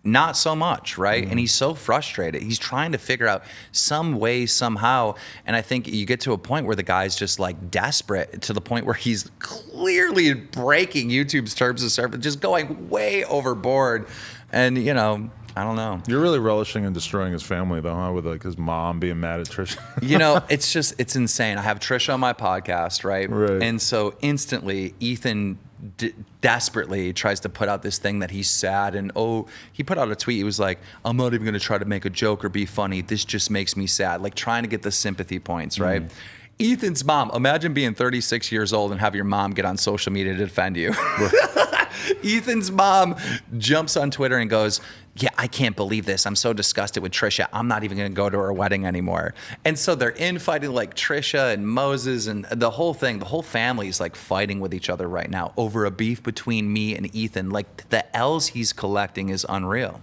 not so much, right? And he's so frustrated. He's trying to figure out some way, somehow. And I think you get to a point where the guy's just like desperate to the point where he's clearly breaking YouTube's terms of service, just going way overboard. And, you know, I don't know. You're really relishing in destroying his family, though, huh? With like his mom being mad at Trisha. You know, it's insane. I have Trisha on my podcast, right? Right. And so instantly, Ethan desperately tries to put out this thing that he's sad. And he put out a tweet. He was like, I'm not even going to try to make a joke or be funny. This just makes me sad. Like trying to get the sympathy points, right? Ethan's mom, imagine being 36 years old and have your mom get on social media to defend you. Ethan's mom jumps on Twitter and goes, yeah, I can't believe this. I'm so disgusted with Trisha. I'm not even going to go to her wedding anymore. And so they're infighting like Trisha and Moses and the whole thing. The whole family is like fighting with each other right now over a beef between me and Ethan. Like the L's he's collecting is unreal.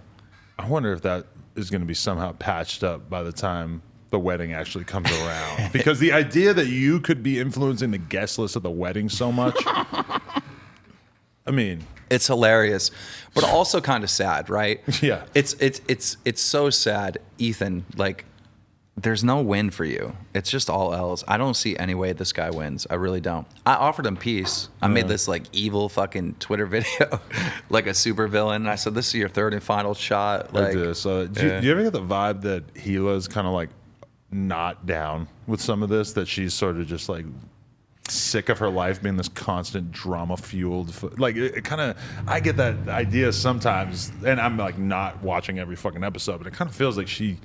I wonder if that is going to be somehow patched up by the time the wedding actually comes around. Because the idea that you could be influencing the guest list at the wedding so much, I mean, it's hilarious, but also kind of sad, right? Yeah. It's so sad, Ethan. Like, there's no win for you. It's just all L's. I don't see any way this guy wins. I really don't. I offered him peace. I made this like evil fucking Twitter video, like a super villain. And I said, "This is your third and final shot." Like, I did. So, do you ever get the vibe that Gila's kind of like not down with some of this? That she's sort of just like sick of her life being this constant drama fueled, like it kind of, I get that idea sometimes, and I'm like not watching every fucking episode, but it kind of feels like she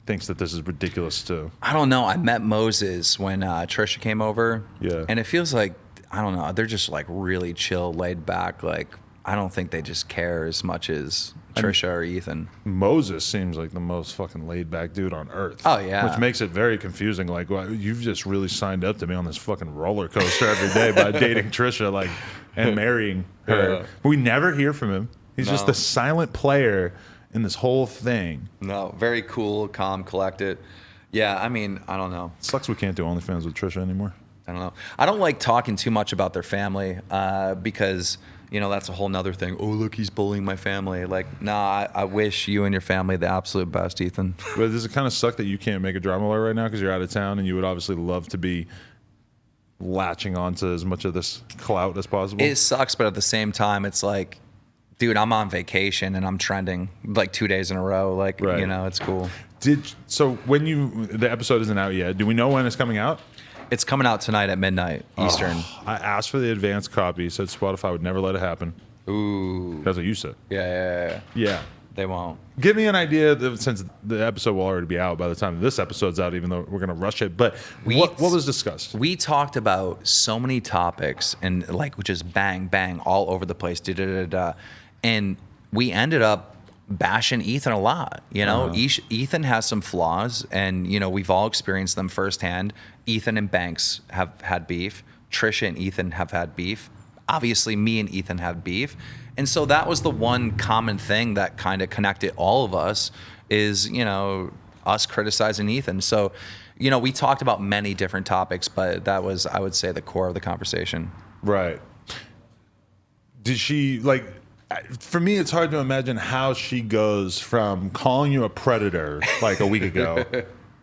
thinks that this is ridiculous too. I don't know. I met Moses when Trisha came over, and it feels like, I don't know, they're just like really chill, laid back. Like I don't think they just care as much as Trisha or Ethan. Moses seems like the most fucking laid back dude on earth. Oh yeah, which makes it very confusing. Like, well, you've just really signed up to be on this fucking roller coaster every day by dating Trisha, like, and marrying her. Yeah. But we never hear from him. He's just the silent player in this whole thing. No, very cool, calm, collected. Yeah, I mean, I don't know. Sucks we can't do OnlyFans with Trisha anymore. I don't know. I don't like talking too much about their family because, you know, that's a whole nother thing. Oh, look, he's bullying my family. Like, nah, I wish you and your family the absolute best, Ethan. But does it kind of suck that you can't make a drama alert right now because you're out of town and you would obviously love to be latching onto as much of this clout as possible? It sucks, but at the same time, it's like, dude, I'm on vacation and I'm trending like 2 days in a row. Like, Right. you know, it's cool. So when the episode isn't out yet, do we know when it's coming out? It's coming out tonight at midnight Eastern. I asked for the advance copy, said Spotify would never let it happen. Ooh. That's what you said. Yeah. Yeah. They won't. Give me an idea, since the episode will already be out by the time this episode's out, even though we're going to rush it. But what was discussed? We talked about so many topics and like just bang, bang all over the place. And we ended up bashing Ethan a lot. You know, Ethan has some flaws, and you know we've all experienced them firsthand. Ethan and Banks have had beef. Trisha and Ethan have had beef. Obviously, me and Ethan have beef, and so that was the one common thing that kind of connected all of us is, you know, us criticizing Ethan. So, you know, we talked about many different topics, but that was, I would say, the core of the conversation. Right. Did she, like, for me, it's hard to imagine how she goes from calling you a predator like a week ago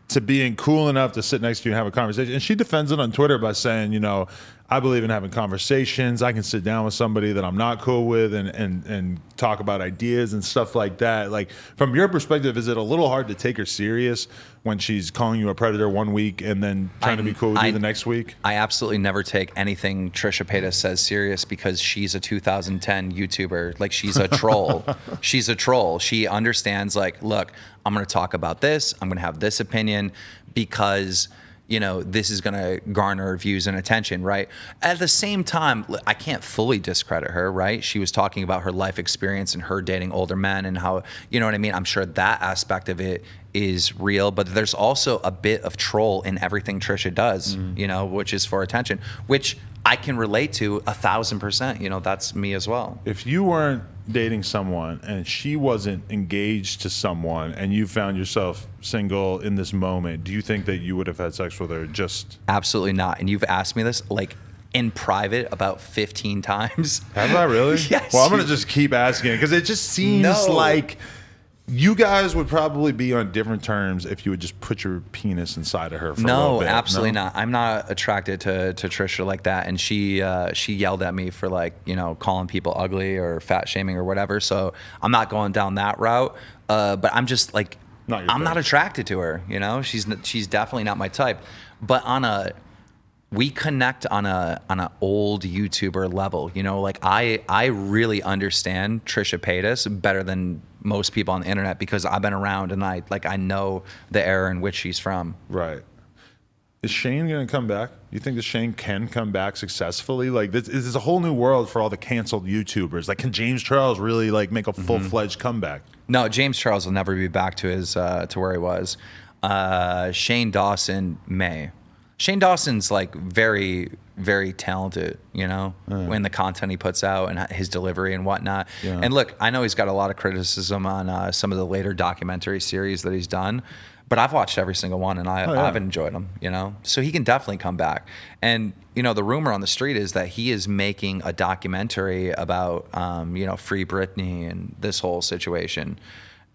to being cool enough to sit next to you and have a conversation. And she defends it on Twitter by saying, you know, I believe in having conversations. I can sit down with somebody that I'm not cool with and talk about ideas and stuff like that. Like, from your perspective, is it a little hard to take her serious when she's calling you a predator one week and then trying to be cool with you the next week? I absolutely never take anything Trisha Paytas says serious because she's a 2010 YouTuber. Like, she's a troll. She's a troll. She understands, like, look, I'm going to talk about this. I'm going to have this opinion because, you know, this is going to garner views and attention, right? At the same time, I can't fully discredit her, right? She was talking about her life experience and her dating older men and how, you know what I mean? I'm sure that aspect of it is real, but there's also a bit of troll in everything Trisha does, you know, which is for attention, which I can relate to 1,000%. You know, that's me as well. If you weren't dating someone and she wasn't engaged to someone and you found yourself single in this moment, do you think that you would have had sex with her? Just Absolutely not. And you've asked me this like in private about 15 times. Have I really? Yes. Well, I'm gonna just keep asking because it just seems like you guys would probably be on different terms if you would just put your penis inside of her for a little bit. Absolutely not. I'm not attracted to Trisha like that. And she yelled at me for, like, you know, calling people ugly or fat shaming or whatever. So I'm not going down that route. But I'm just like, I'm not attracted to her. You know, she's definitely not my type. But we connect on an old YouTuber level. You know, like I really understand Trisha Paytas better than most people on the internet because I've been around and I know the era in which she's from. Right. Is Shane going to come back? You think that Shane can come back successfully? Like, this is a whole new world for all the canceled YouTubers. Like, can James Charles really, like, make a full-fledged comeback? No, James Charles will never be back to his to where he was. Shane Dawson may. Shane Dawson's like very, very talented, you know, in the content he puts out and his delivery and whatnot. Yeah. And look, I know he's got a lot of criticism on some of the later documentary series that he's done, but I've watched every single one and I've enjoyed them, you know, so he can definitely come back. And, you know, the rumor on the street is that he is making a documentary about, you know, Free Britney and this whole situation.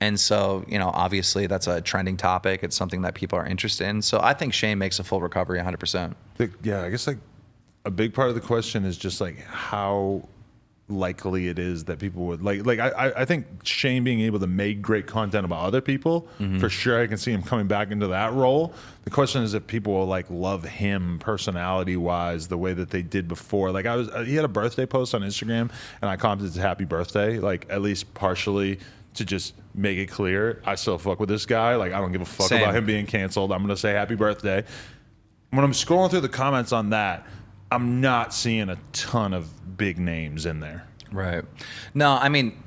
And so, you know, obviously that's a trending topic. It's something that people are interested in. So I think Shane makes a full recovery 100%. Yeah, I guess like a big part of the question is just like how likely it is that people would like I think Shane being able to make great content about other people, for sure I can see him coming back into that role. The question is if people will like love him personality wise the way that they did before. Like he had a birthday post on Instagram and I commented happy birthday, like at least partially to just make it clear I still fuck with this guy. Like, I don't give a fuck about him being canceled. I'm going to say happy birthday. When I'm scrolling through the comments on that, I'm not seeing a ton of big names in there. Right. No, I mean,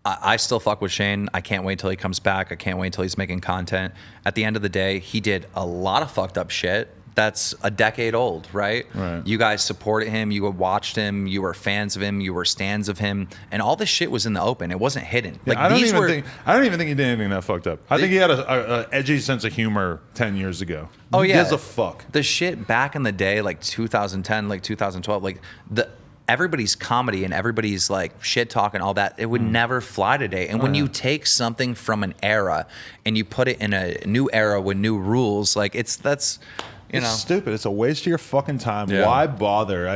I still fuck with Shane. I can't wait till he comes back. I can't wait till he's making content. At the end of the day, he did a lot of fucked up shit that's a decade old, right? Right. You guys supported him, you watched him, you were fans of him, you were stans of him, and all this shit was in the open. It wasn't hidden. Yeah, I don't even think he did anything that fucked up. I think he had a edgy sense of humor 10 years ago. Oh yeah, he gives a fuck. The shit back in the day, like 2010, like 2012, like everybody's comedy and everybody's like shit talk and all that, it would never fly today. And when you take something from an era and you put it in a new era with new rules, like it's stupid. It's a waste of your fucking time. Yeah. Why bother?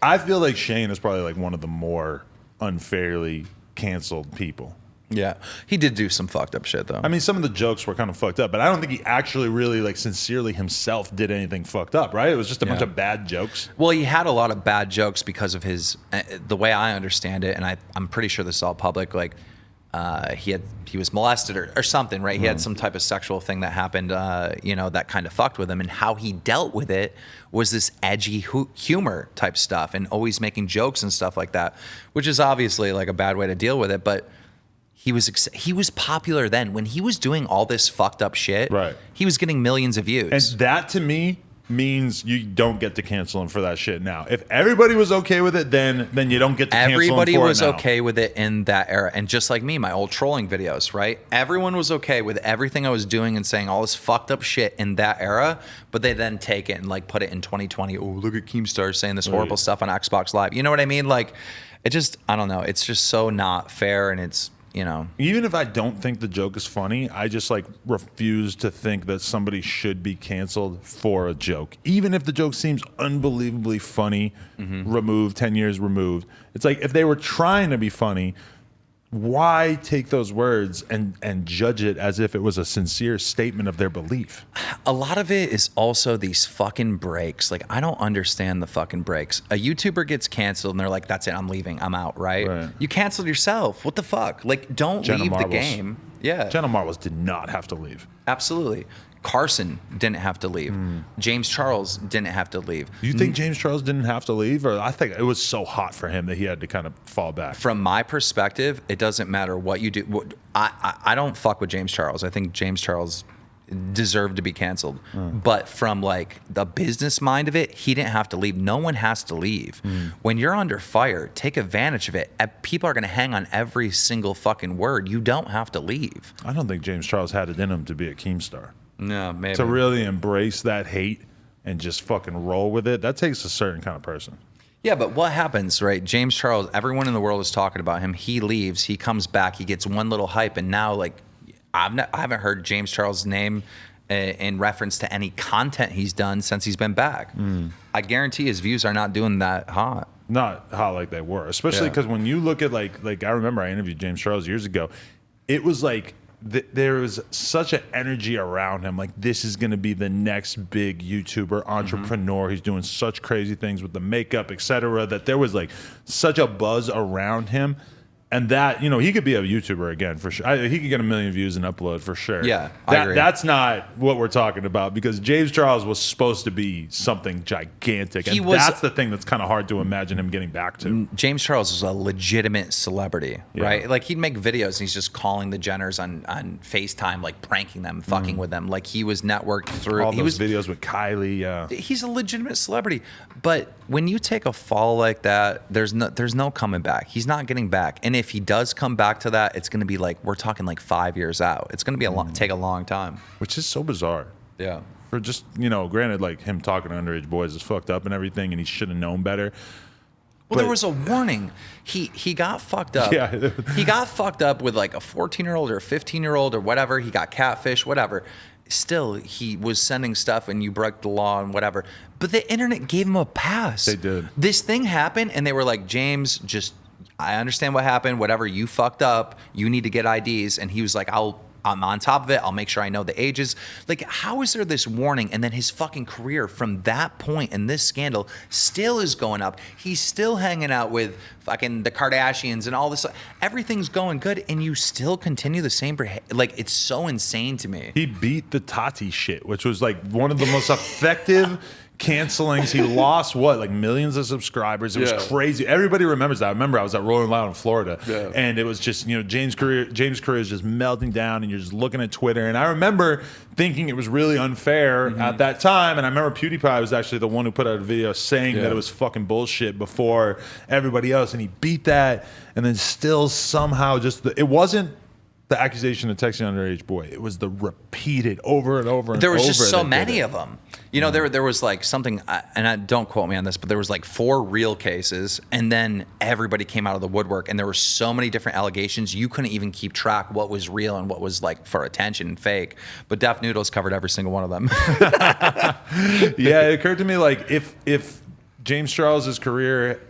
I feel like Shane is probably like one of the more unfairly canceled people. Yeah, he did do some fucked up shit though. I mean, some of the jokes were kind of fucked up, but I don't think he actually really like sincerely himself did anything fucked up, right? It was just a bunch of bad jokes. Well, he had a lot of bad jokes because of his, the way I understand it, and I'm pretty sure this is all public, like he was molested or something, right? He had some type of sexual thing that happened, that kind of fucked with him, and how he dealt with it was this edgy humor type stuff and always making jokes and stuff like that, which is obviously like a bad way to deal with it, but he was popular then. When he was doing all this fucked up shit, right, he was getting millions of views. And that to me means you don't get to cancel him for that shit now. If everybody was okay with it, then you don't get to cancel him for it now. Everybody was okay with it in that era. And just like me, my old trolling videos, right? Everyone was okay with everything I was doing and saying all this fucked up shit in that era, but they then take it and like put it in 2020. Oh, look at Keemstar saying this horrible stuff on Xbox Live. You know what I mean? Like, it just, I don't know. It's just so not fair, and it's, even if I don't think the joke is funny, I just like refuse to think that somebody should be canceled for a joke. Even if the joke seems unbelievably funny, removed, 10 years removed. It's like if they were trying to be funny, why take those words and judge it as if it was a sincere statement of their belief? A lot of it is also these fucking breaks. Like, I don't understand the fucking breaks. A YouTuber gets canceled and they're like, that's it, I'm leaving, I'm out, right? You canceled yourself. What the fuck? Like, don't leave the game. Yeah. Jenna Marbles did not have to leave. Absolutely. Carson didn't have to leave. James Charles didn't have to leave. You think James Charles didn't have to leave? Or I think it was so hot for him that he had to kind of fall back. From my perspective, it doesn't matter what you do. I don't fuck with James Charles. I think James Charles deserved to be canceled. But from like the business mind of it, he didn't have to leave. No one has to leave. When you're under fire, take advantage of it. People are going to hang on every single fucking word. You don't have to leave. I don't think James Charles had it in him to be a Keemstar. No, maybe. To really embrace that hate and just fucking roll with it, that takes a certain kind of person. Yeah, but what happens, right? James Charles, everyone in the world is talking about him. He leaves, he comes back, he gets one little hype, and now, like, I haven't heard James Charles' name in reference to any content he's done since he's been back. I guarantee his views are not doing that hot. Not hot like they were, especially because when you look at, like I remember I interviewed James Charles years ago, it was like, there was such an energy around him. Like, this is going to be the next big YouTuber entrepreneur. He's doing such crazy things with the makeup, etc. That there was like such a buzz around him. And that, he could be a YouTuber again for sure. He could get 1 million views and upload for sure. Yeah, I agree. That's not what we're talking about, because James Charles was supposed to be something gigantic. And that's the thing that's kind of hard to imagine him getting back to. James Charles was a legitimate celebrity, right? Like, he'd make videos and he's just calling the Jenners on FaceTime, like pranking them, fucking with them. Like, he was networked through. All those videos with Kylie, yeah. He's a legitimate celebrity. But when you take a fall like that, there's no coming back. He's not getting back. And if he does come back to that, it's going to be like, we're talking like 5 years out. It's going to be take a long time. Which is so bizarre. Yeah. For just, granted, like him talking to underage boys is fucked up and everything, and he should have known better. Well, there was a warning. He got fucked up. Yeah. He got fucked up with like a 14-year-old or a 15-year-old or whatever. He got catfish, whatever. Still, he was sending stuff and you broke the law and whatever. But the internet gave him a pass. They did. This thing happened and they were like, James, I understand what happened. Whatever, you fucked up. You need to get IDs. And he was like, I'm on top of it. I'll make sure I know the ages. Like, how is there this warning? And then his fucking career from that point and this scandal still is going up. He's still hanging out with fucking the Kardashians and all this. Everything's going good. And you still continue the same. Like, it's so insane to me. He beat the Tati shit, which was like one of the most effective cancelings. He lost like millions of subscribers. It was crazy. Everybody remembers that. I remember I was at Rolling Loud in Florida, and it was just James' career is just melting down, and you're just looking at Twitter. And I remember thinking it was really unfair at that time. And I remember PewDiePie was actually the one who put out a video saying that it was fucking bullshit before everybody else, and he beat that. And then still somehow it wasn't the accusation of texting an underage boy. It was the repeated over and over and over. There was just so many of them. There was like something, and don't quote me on this, but there was like 4 real cases, and then everybody came out of the woodwork, and there were so many different allegations, you couldn't even keep track what was real and what was like for attention and fake. But Def Noodles covered every single one of them. Yeah, it occurred to me like if James Charles's career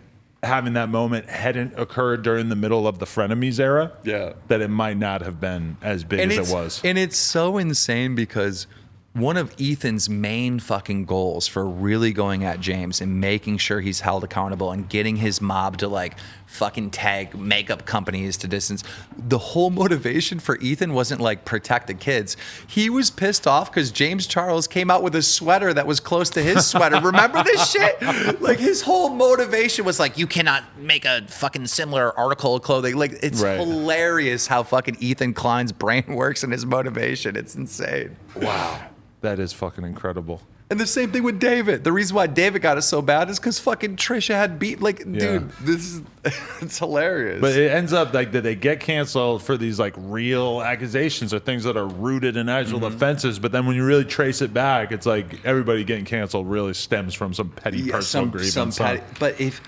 having that moment hadn't occurred during the middle of the Frenemies era, that it might not have been as big as it was. And it's so insane because one of Ethan's main fucking goals for really going at James and making sure he's held accountable and getting his mob to like fucking tag makeup companies to distance. The whole motivation for Ethan wasn't like protect the kids. He was pissed off because James Charles came out with a sweater that was close to his sweater. Remember this shit? Like his whole motivation was like, you cannot make a fucking similar article of clothing. Like it's hilarious how fucking Ethan Klein's brain works and his motivation. It's insane. Wow. That is fucking incredible. And the same thing with David. The reason why David got it so bad is because fucking Trisha had beat. Like, dude, this is it's hilarious. But it ends up like that they get canceled for these like real accusations or things that are rooted in actual offenses. But then when you really trace it back, it's like everybody getting canceled really stems from some petty personal grievance. But if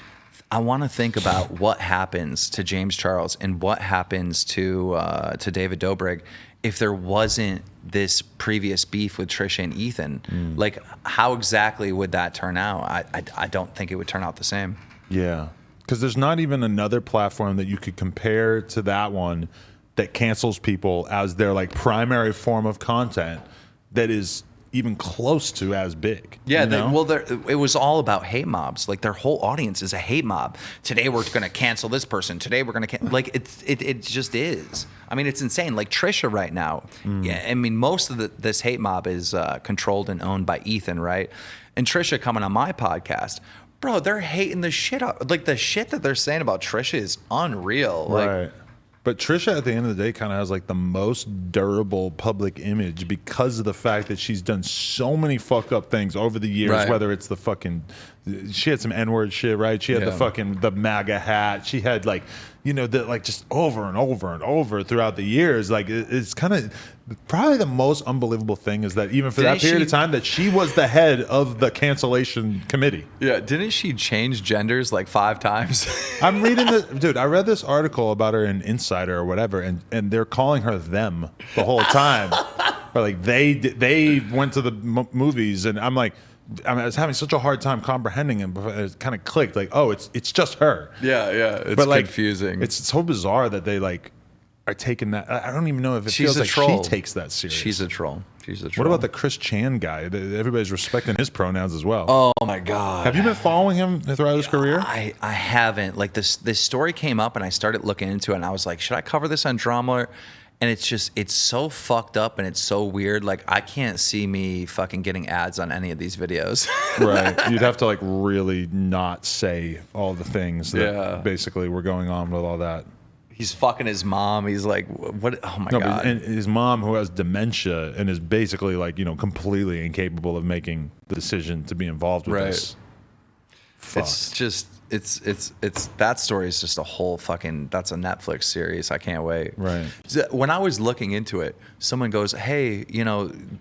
I want to think about what happens to James Charles and what happens to David Dobrik if there wasn't this previous beef with Trisha and Ethan, like how exactly would that turn out? I don't think it would turn out the same. Yeah, because there's not even another platform that you could compare to that one that cancels people as their like primary form of content that is even close to as big. Yeah, it was all about hate mobs. Like their whole audience is a hate mob. Today we're going to cancel this person. Today we're going to like it just is. I mean, it's insane. Like Trisha right now. Yeah, I mean, most of this hate mob is controlled and owned by Ethan, right? And Trisha coming on my podcast, bro, they're hating the shit out. Like the shit that they're saying about Trisha is unreal. Right. But Trisha, at the end of the day, kind of has like the most durable public image because of the fact that she's done so many fucked up things over the years. Right. Whether it's the fucking, she had some N-word shit, right? She had the MAGA hat. She had like, like just over and over and over throughout the years. Like it's kind of probably the most unbelievable thing is that even for that period of time that she was the head of the cancellation committee. Yeah, didn't she change genders like 5 times? I'm reading this, dude. I read this article about her in Insider or whatever, and they're calling her them the whole time. Or like they went to the movies, and I was having such a hard time comprehending it, but it kind of clicked. Like, oh, it's just her. Yeah, it's confusing. It's so bizarre that they like are taking that. I don't even know if it feels like she takes that serious. She's a troll. What about the Chris Chan guy? Everybody's respecting his pronouns as well. Oh my God. Have you been following him throughout his career? I haven't. Like this story came up and I started looking into it and I was like, should I cover this on Drama? And it's so fucked up and it's so weird. Like I can't see me fucking getting ads on any of these videos. Right. You'd have to like really not say all the things that basically were going on with all that. He's fucking his mom. He's like, what? Oh my God. And his mom, who has dementia and is basically like, completely incapable of making the decision to be involved with this. Fuck. It's just, it's that story is just a whole fucking, that's a Netflix series. I can't wait. Right. When I was looking into it, someone goes, hey,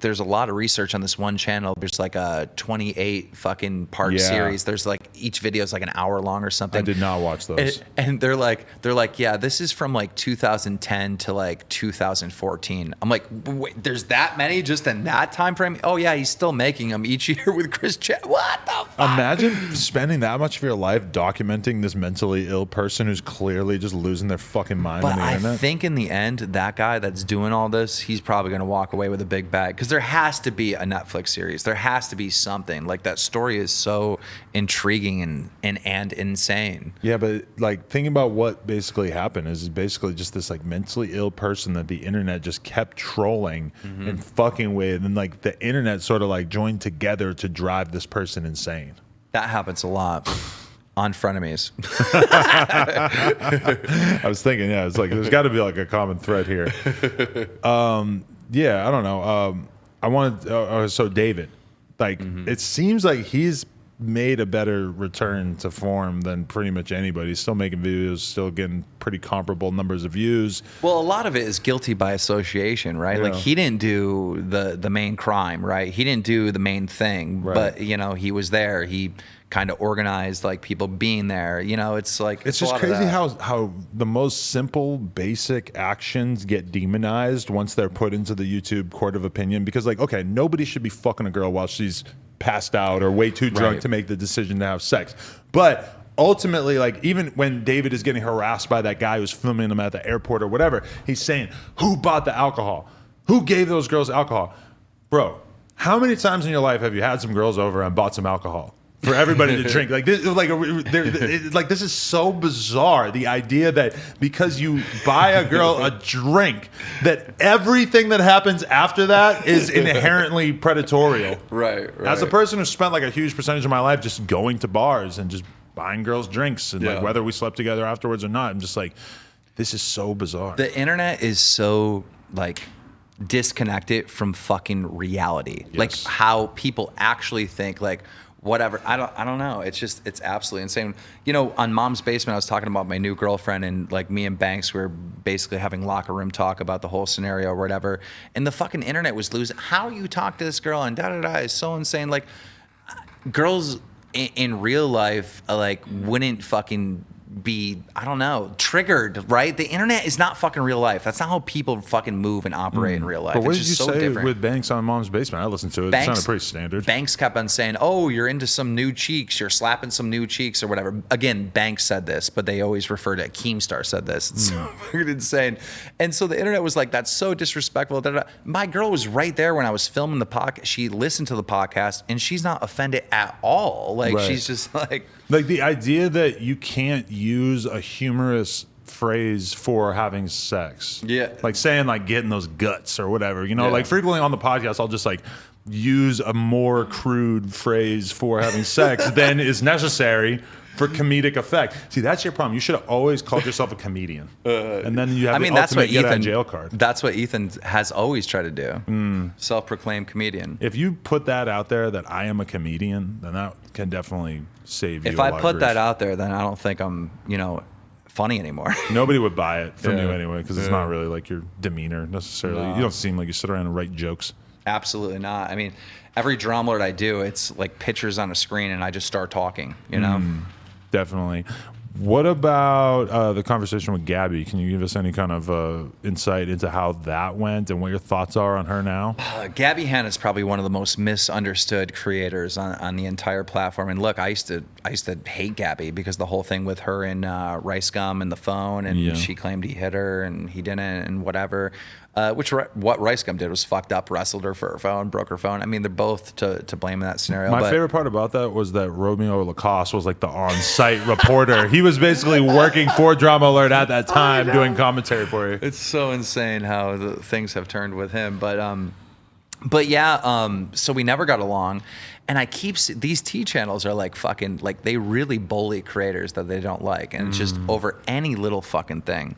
there's a lot of research on this one channel. There's like a 28 fucking part series. There's like each video is like an hour long or something. I did not watch those. And they're like, yeah, this is from like 2010 to like 2014. I'm like, wait, there's that many just in that time frame? Oh yeah, he's still making them each year with Chris Chan. What the fuck? Imagine spending that much of your life documenting this mentally ill person who's clearly just losing their fucking mind But on the I internet. think in the end, that guy that's doing all this, he's probably going to walk away with a big bag, because there has to be a Netflix series. There has to be something. Like, that story is so intriguing and insane. Yeah, but like thinking about what basically happened is basically just this like mentally ill person that the internet just kept trolling and fucking with, and like the internet sort of like joined together to drive this person insane. That happens a lot on frenemies. I was thinking, yeah, it's like there's got to be like a common thread here. Yeah, I don't know. I wanted so David, like it seems like he's made a better return to form than pretty much anybody. He's still making videos, still getting pretty comparable numbers of views. Well, a lot of it is guilty by association, right? Yeah. Like, he didn't do the main crime, right? He didn't do the main thing, Right. but he was there. He kind of organized like people being there. It's like It's a just lot of crazy that. how the most simple, basic actions get demonized once they're put into the YouTube court of opinion. Because, like, okay, nobody should be fucking a girl while she's passed out or way too drunk Right. to make the decision to have sex. But ultimately, like, even when David is getting harassed by that guy who's filming him at the airport or whatever, he's saying, who bought the alcohol? Who gave those girls alcohol? Bro, how many times in your life have you had some girls over and bought some alcohol for everybody to drink? Like this, this is so bizarre. The idea that because you buy a girl a drink, that everything that happens after that is inherently predatorial. Right. As a person who spent like a huge percentage of my life just going to bars and just buying girls drinks, and like Yeah. whether we slept together afterwards or not, I'm just like, this is so bizarre. The internet is so like disconnected from fucking reality. Yes. Like, how people actually think, like, whatever. I don't know. It's absolutely insane. On Mom's Basement, I was talking about my new girlfriend, and like me and Banks were basically having locker room talk about the whole scenario or whatever. And the fucking internet was losing. How you talk to this girl and da da da is so insane. Like, girls in real life, like, wouldn't fucking be, I don't know, triggered, right? The internet is not fucking real life. That's not how people fucking move and operate in real life. But what It's did you just so say different. with Banks on Mom's Basement? I listened to it. It sounded pretty standard. Banks kept on saying, "Oh, you're into some new cheeks. You're slapping some new cheeks or whatever." Again, Banks said this, but they always refer to it. Keemstar said this. It's so fucking insane. And so the internet was like, "That's so disrespectful." Da, da, da. My girl was right there when I was filming the podcast. She listened to the podcast, and she's not offended at all. Like, Right. she's just like, Like the idea that you can't use a humorous phrase for having sex. Yeah. Like saying like getting those guts or whatever. Yeah. Like frequently on the podcast, I'll just like use a more crude phrase for having sex than is necessary for comedic effect. See, that's your problem. You should have always called yourself a comedian. And then you have the that's ultimate what get out of Ethan. jail card. That's what Ethan has always tried to do. Self-proclaimed comedian. If you put that out there that I am a comedian, then that can definitely save you. If a I lot of put grief. that out there, then I don't think I'm, funny anymore. Nobody would buy it from Yeah. you anyway, because it's not really like your demeanor necessarily. No. You don't seem like you sit around and write jokes. Absolutely not. I mean, every drama lord I do, it's like pictures on a screen, and I just start talking. Definitely. What about the conversation with Gabby? Can you give us any kind of insight into how that went and what your thoughts are on her now? Gabby Hanna is probably one of the most misunderstood creators on the entire platform. And look, I used to hate Gabby because the whole thing with her and Rice Gum and the phone, and Yeah. she claimed he hit her and he didn't, and whatever. What Rice Gum did was fucked up, wrestled her for her phone, broke her phone. I mean, they're both to blame in that scenario. My but favorite part about that was that Romeo Lacoste was like the on-site reporter. He was basically working for Drama Alert at that time, doing commentary for you. It's so insane how the things have turned with him. But yeah, so we never got along. And these T channels are like fucking, like, they really bully creators that they don't like. And it's just over any little fucking thing.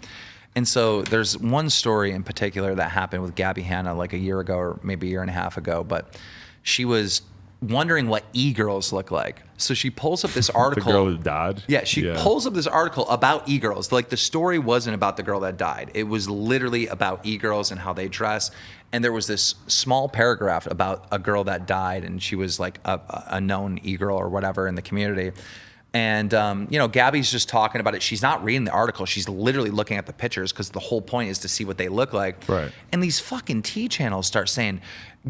And so there's one story in particular that happened with Gabby Hanna like a year ago or maybe a year and a half ago. But she was wondering what e-girls look like. So she pulls up this The article. girl who died? Yeah, she pulls up this article about e-girls. Like, the story wasn't about the girl that died. It was literally about e-girls and how they dress. And there was this small paragraph about a girl that died, and she was like a known e-girl or whatever in the community. And, you know, Gabby's just talking about it. She's not reading the article. She's literally looking at the pictures because the whole point is to see what they look like. Right. And these fucking T channels start saying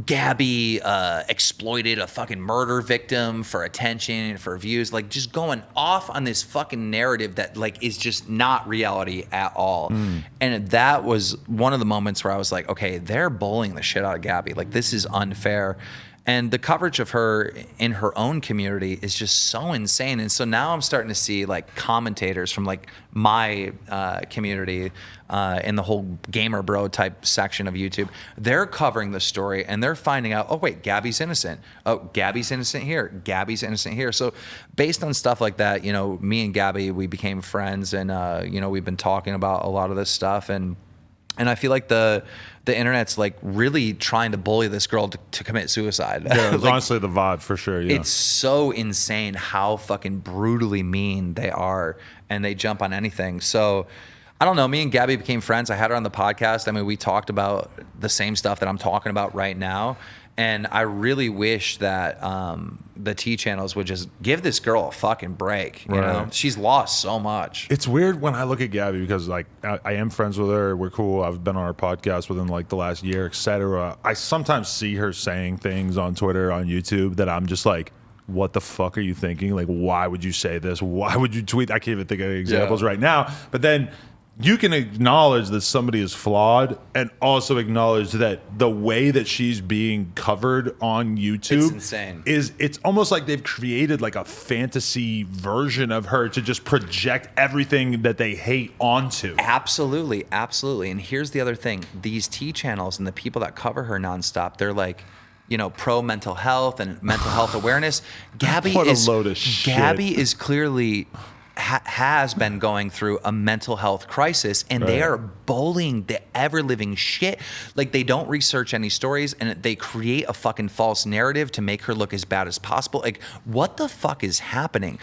Gabby exploited a fucking murder victim for attention and for views. Like, just going off on this fucking narrative that, like, is just not reality at all. And that was one of the moments where I was like, okay, they're bullying the shit out of Gabby. Like, this is unfair. And the coverage of her in her own community is just so insane. And so now I'm starting to see like commentators from like my community in the whole gamer bro type section of YouTube. They're covering the story and they're finding out, oh wait, Gabby's innocent. Oh, Gabby's innocent here. Gabby's innocent here. So based on stuff like that, you know, me and Gabby, we became friends, and you know, we've been talking about a lot of this stuff, and I feel like the internet's like really trying to bully this girl to commit suicide. Yeah, it's like, honestly the vibe for sure. Yeah. it's so insane how fucking brutally mean they are, and they jump on anything. So I don't know. Me and Gabby became friends. I had her on the podcast. I mean, we talked about the same stuff that I'm talking about right now. And I really wish that the T channels would just give this girl a fucking break. You know, she's lost so much. It's weird when I look at Gabby because like I am friends with her. We're cool. I've been on her podcast within like the last year, etc. I sometimes see her saying things on Twitter, on YouTube that I'm just like, what the fuck are you thinking? Like, why would you say this? Why would you tweet? I can't even think of examples right now. But then you can acknowledge that somebody is flawed and also acknowledge that the way that she's being covered on YouTube It's insane. It's almost like they've created like a fantasy version of her to just project everything that they hate onto. Absolutely, absolutely. And here's the other thing. These T channels and the people that cover her nonstop, they're like, you know, pro mental health and mental health awareness. Gabby What a load of shit. Gabby is clearly has been going through a mental health crisis, and they are bullying the ever living shit. Like, they don't research any stories, and they create a fucking false narrative to make her look as bad as possible. Like, what the fuck is happening?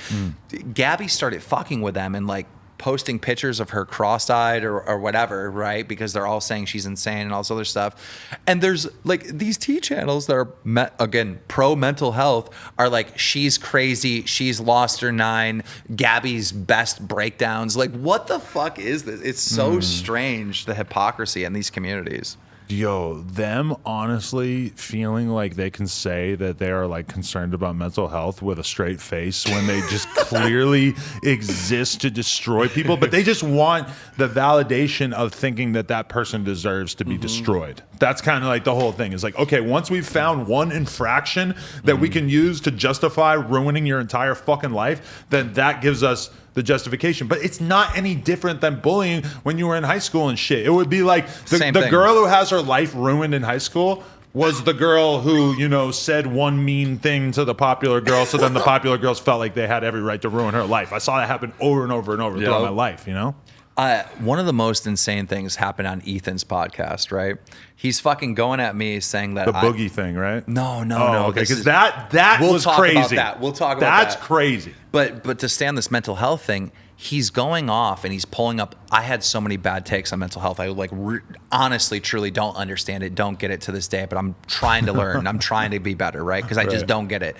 Gabby started fucking with them and like posting pictures of her cross-eyed or whatever, right? Because they're all saying she's insane and all this other stuff. And there's like these T channels that are, again, pro mental health are like, she's crazy, she's lost her nine, Gabby's best breakdowns. Like, what the fuck is this? It's so strange, the hypocrisy in these communities. Yo, them honestly feeling like they can say that they are like concerned about mental health with a straight face when they just clearly exist to destroy people, but they just want the validation of thinking that that person deserves to be destroyed. That's kind of like the whole thing. It's like, okay, once we've found one infraction that we can use to justify ruining your entire fucking life, then that gives us the justification. But it's not any different than bullying when you were in high school and shit. It would be like the girl who has her life ruined in high school was the girl who, you know, said one mean thing to the popular girl, so then the popular girls felt like they had every right to ruin her life. I saw that happen over and over and over throughout my life, you know? One of the most insane things happened on Ethan's podcast, right? He's fucking going at me saying that the boogie thing, right? No. Okay, because that was crazy. We'll talk about that. That's crazy. But to stay on this mental health thing, he's going off and he's pulling up. I had so many bad takes on mental health. I like honestly, truly don't understand it, don't get it to this day. But I'm trying to learn. I'm trying to be better, right? Because I just don't get it.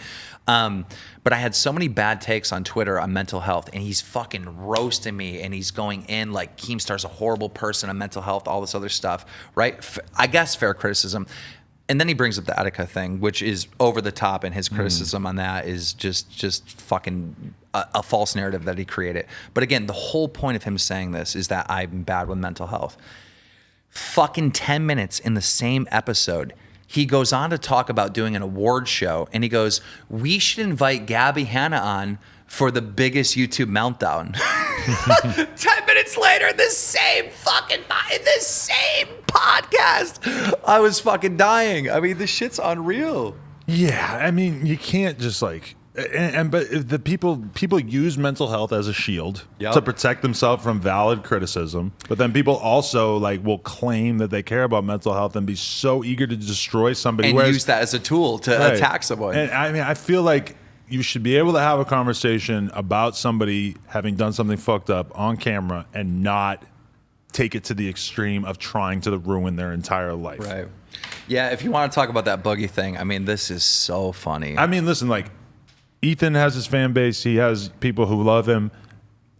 But I had so many bad takes on Twitter on mental health, and he's fucking roasting me, and he's going in like Keemstar's a horrible person on mental health, all this other stuff, right? I guess fair criticism. And then he brings up the Etika thing, which is over the top, and his criticism on that is just fucking a false narrative that he created. But again, the whole point of him saying this is that I'm bad with mental health. Fucking 10 minutes in the same episode, he goes on to talk about doing an award show, and he goes, we should invite Gabby Hanna on for the biggest YouTube meltdown. 10 minutes later, in the same podcast, I was fucking dying. I mean, this shit's unreal. Yeah, I mean, you can't just like, but the people use mental health as a shield to protect themselves from valid criticism. But then people also like will claim that they care about mental health and be so eager to destroy somebody and use that as a tool to attack someone. And I mean, I feel like you should be able to have a conversation about somebody having done something fucked up on camera and not take it to the extreme of trying to ruin their entire life. Right. Yeah, if you want to talk about that boogie thing, I mean, this is so funny. I mean, listen, like, Ethan has his fan base. He has people who love him.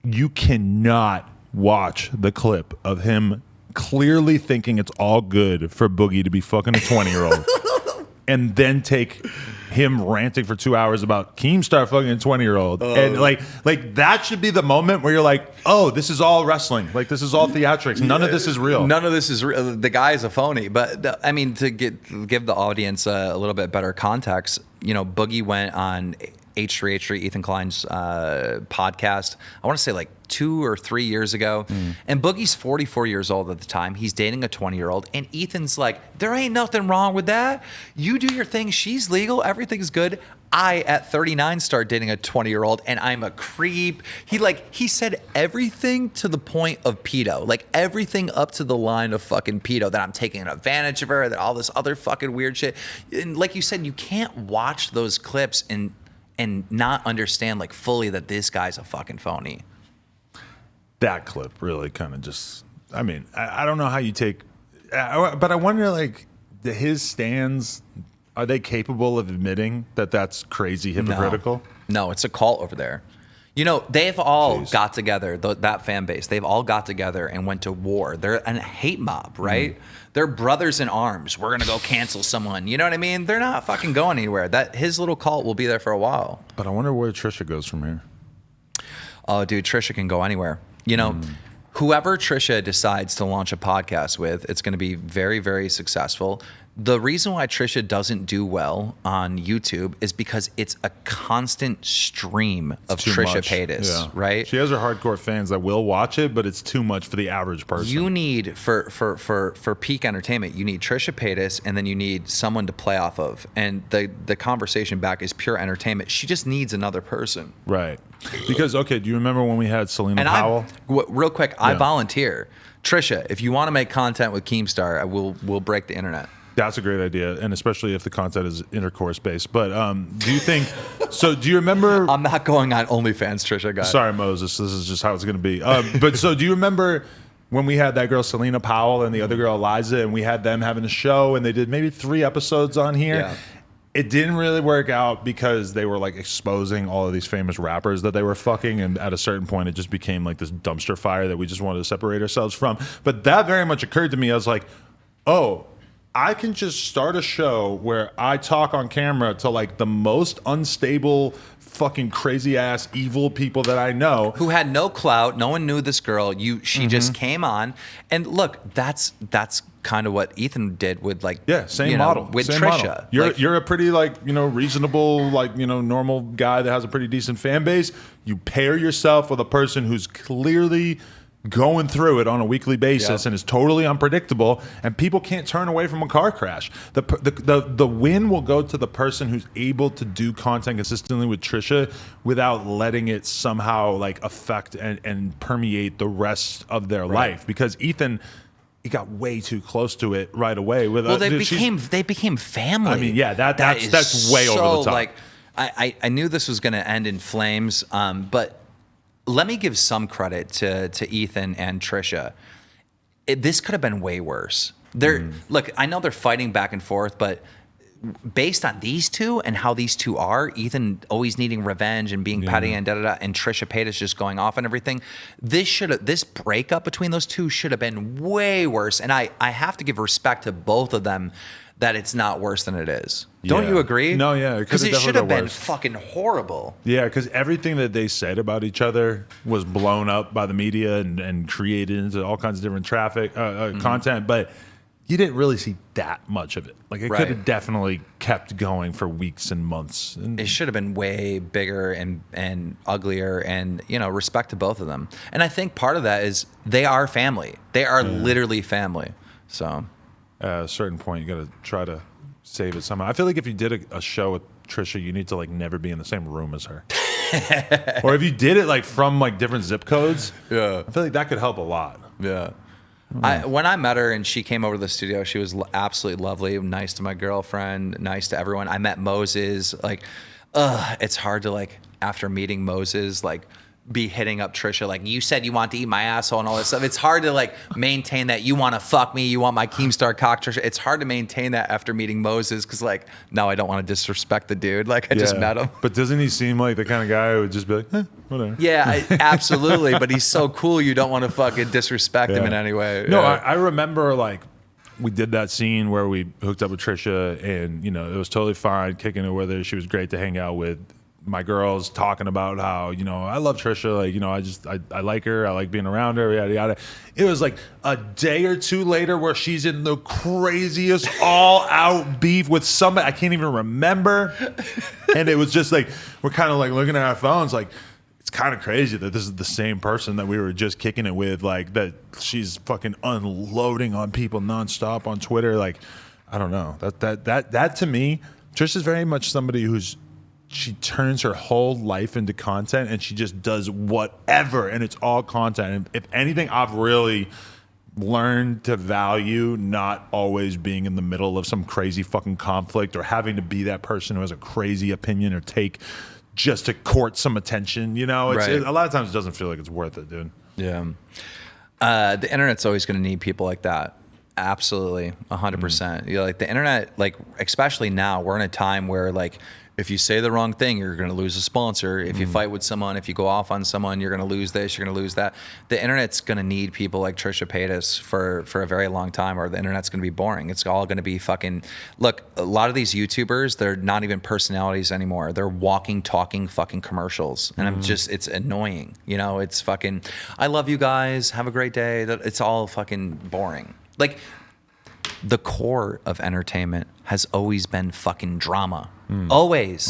You cannot watch the clip of him clearly thinking it's all good for Boogie to be fucking a 20-year-old and then take him ranting for 2 hours about Keemstar fucking a 20-year-old. And like that should be the moment where you're like, oh, this is all wrestling. Like, this is all theatrics. None of this is real. None of this is real. The guy is a phony. But I mean, to give the audience a little bit better context, Boogie went on H3H3, Ethan Klein's podcast, I want to say like 2 or 3 years ago. And Boogie's 44 years old at the time. He's dating a 20-year-old. And Ethan's like, there ain't nothing wrong with that. You do your thing. She's legal. Everything's good. I, at 39, start dating a 20-year-old, and I'm a creep. He said everything to the point of pedo. Like, everything up to the line of fucking pedo, that I'm taking advantage of her, that all this other fucking weird shit. And like you said, you can't watch those clips and not understand like fully that this guy's a fucking phony. That clip really kind of just, I mean, I don't know how you take, but I wonder like his stands, are they capable of admitting that that's crazy hypocritical? No, it's a cult over there. They've all got together, that fan base, they've all got together and went to war. They're a hate mob, right? They're brothers in arms. We're going to go cancel someone. You know what I mean? They're not fucking going anywhere. His little cult will be there for a while. But I wonder where Trisha goes from here. Oh, dude, Trisha can go anywhere. Whoever Trisha decides to launch a podcast with, it's going to be very, very successful. The reason why Trisha doesn't do well on YouTube is because it's a constant stream of Trisha Paytas, right? She has her hardcore fans that will watch it, but it's too much for the average person. You need, for peak entertainment, you need Trisha Paytas, and then you need someone to play off of. And the conversation back is pure entertainment. She just needs another person. Right. Because, okay, do you remember when we had Selena Powell? Real quick, I volunteer. Trisha, if you want to make content with Keemstar, we'll break the internet. That's a great idea, and especially if the content is intercourse based. But do you think? So do you remember? I'm not going on OnlyFans, Trisha. Guys. Sorry, Moses. This is just how it's going to be. But so do you remember when we had that girl Selena Powell and the other girl Eliza, and we had them having a show, and they did maybe 3 episodes on here. Yeah. It didn't really work out because they were like exposing all of these famous rappers that they were fucking, and at a certain point, it just became like this dumpster fire that we just wanted to separate ourselves from. But that very much occurred to me. I was like, oh, I can just start a show where I talk on camera to like the most unstable, fucking crazy ass evil people that I know, who had no clout. No one knew this girl. She just came on, and look, that's kind of what Ethan did with same model with same Trisha. Model. You're a pretty reasonable normal guy that has a pretty decent fan base. You pair yourself with a person who's clearly going through it on a weekly basis and is totally unpredictable, and people can't turn away from a car crash. The win will go to the person who's able to do content consistently with Trisha without letting it somehow like affect and permeate the rest of their life. Because Ethan, he got way too close to it right away. They became family. I mean, that's way over the top. Like, I knew this was going to end in flames, but let me give some credit to Ethan and Trisha. This could have been way worse. Look, I know they're fighting back and forth, but based on these two and how these two are, Ethan always needing revenge and being petty and and Trisha Paytas just going off and everything, this breakup between those two should have been way worse. And I have to give respect to both of them that it's not worse than it is. Don't you agree? No, yeah. Because it should have been fucking horrible. Yeah, because everything that they said about each other was blown up by the media and created into all kinds of different content, but you didn't really see that much of it. Like, it could have definitely kept going for weeks and months. It should have been way bigger and uglier, and, respect to both of them. And I think part of that is they are family. They are literally family. So at a certain point, you got to try to save it somehow. I feel like if you did a show with Trisha, you need to like never be in the same room as her. Or if you did it like from like different zip codes, I feel like that could help a lot. Yeah. When I met her and she came over to the studio, she was absolutely lovely, nice to my girlfriend, nice to everyone. I met Moses. Like, it's hard to, like, after meeting Moses, like, be hitting up Trisha like, you said you want to eat my asshole and all this stuff. It's hard to like maintain that. You want to fuck me, you want my Keemstar cock, Trisha. It's hard to maintain that after meeting Moses, because like, no, I don't want to disrespect the dude. Like, I just met him. But doesn't he seem like the kind of guy who would just be like, whatever? Yeah, absolutely. But he's so cool, you don't want to fucking disrespect him in any way. No, I remember like we did that scene where we hooked up with Trisha, and it was totally fine, kicking it with her. She was great to hang out with. My girls talking about how, I love Trisha, like, I like her, I like being around her, yada yada. It was like a day or two later where she's in the craziest all out beef with somebody I can't even remember. And it was just like, we're kind of like looking at our phones like, it's kind of crazy that this is the same person that we were just kicking it with, like that she's fucking unloading on people nonstop on Twitter. Like, I don't know, that to me, Trisha's very much somebody she turns her whole life into content, and she just does whatever, and it's all content. And if anything, I've really learned to value not always being in the middle of some crazy fucking conflict or having to be that person who has a crazy opinion or take just to court some attention. A lot of times it doesn't feel like it's worth it, dude. Yeah. The internet's always going to need people like that. Absolutely. 100%. Like the internet, like, especially now, we're in a time where like, if you say the wrong thing, you're going to lose a sponsor. If you fight with someone, if you go off on someone, you're going to lose this, you're going to lose that. The internet's going to need people like Trisha Paytas for a very long time, or the internet's going to be boring. It's all going to be fucking... Look, a lot of these YouTubers, they're not even personalities anymore. They're walking, talking fucking commercials. And it's annoying. It's fucking, I love you guys, have a great day. It's all fucking boring. Like, the core of entertainment has always been fucking drama. Always.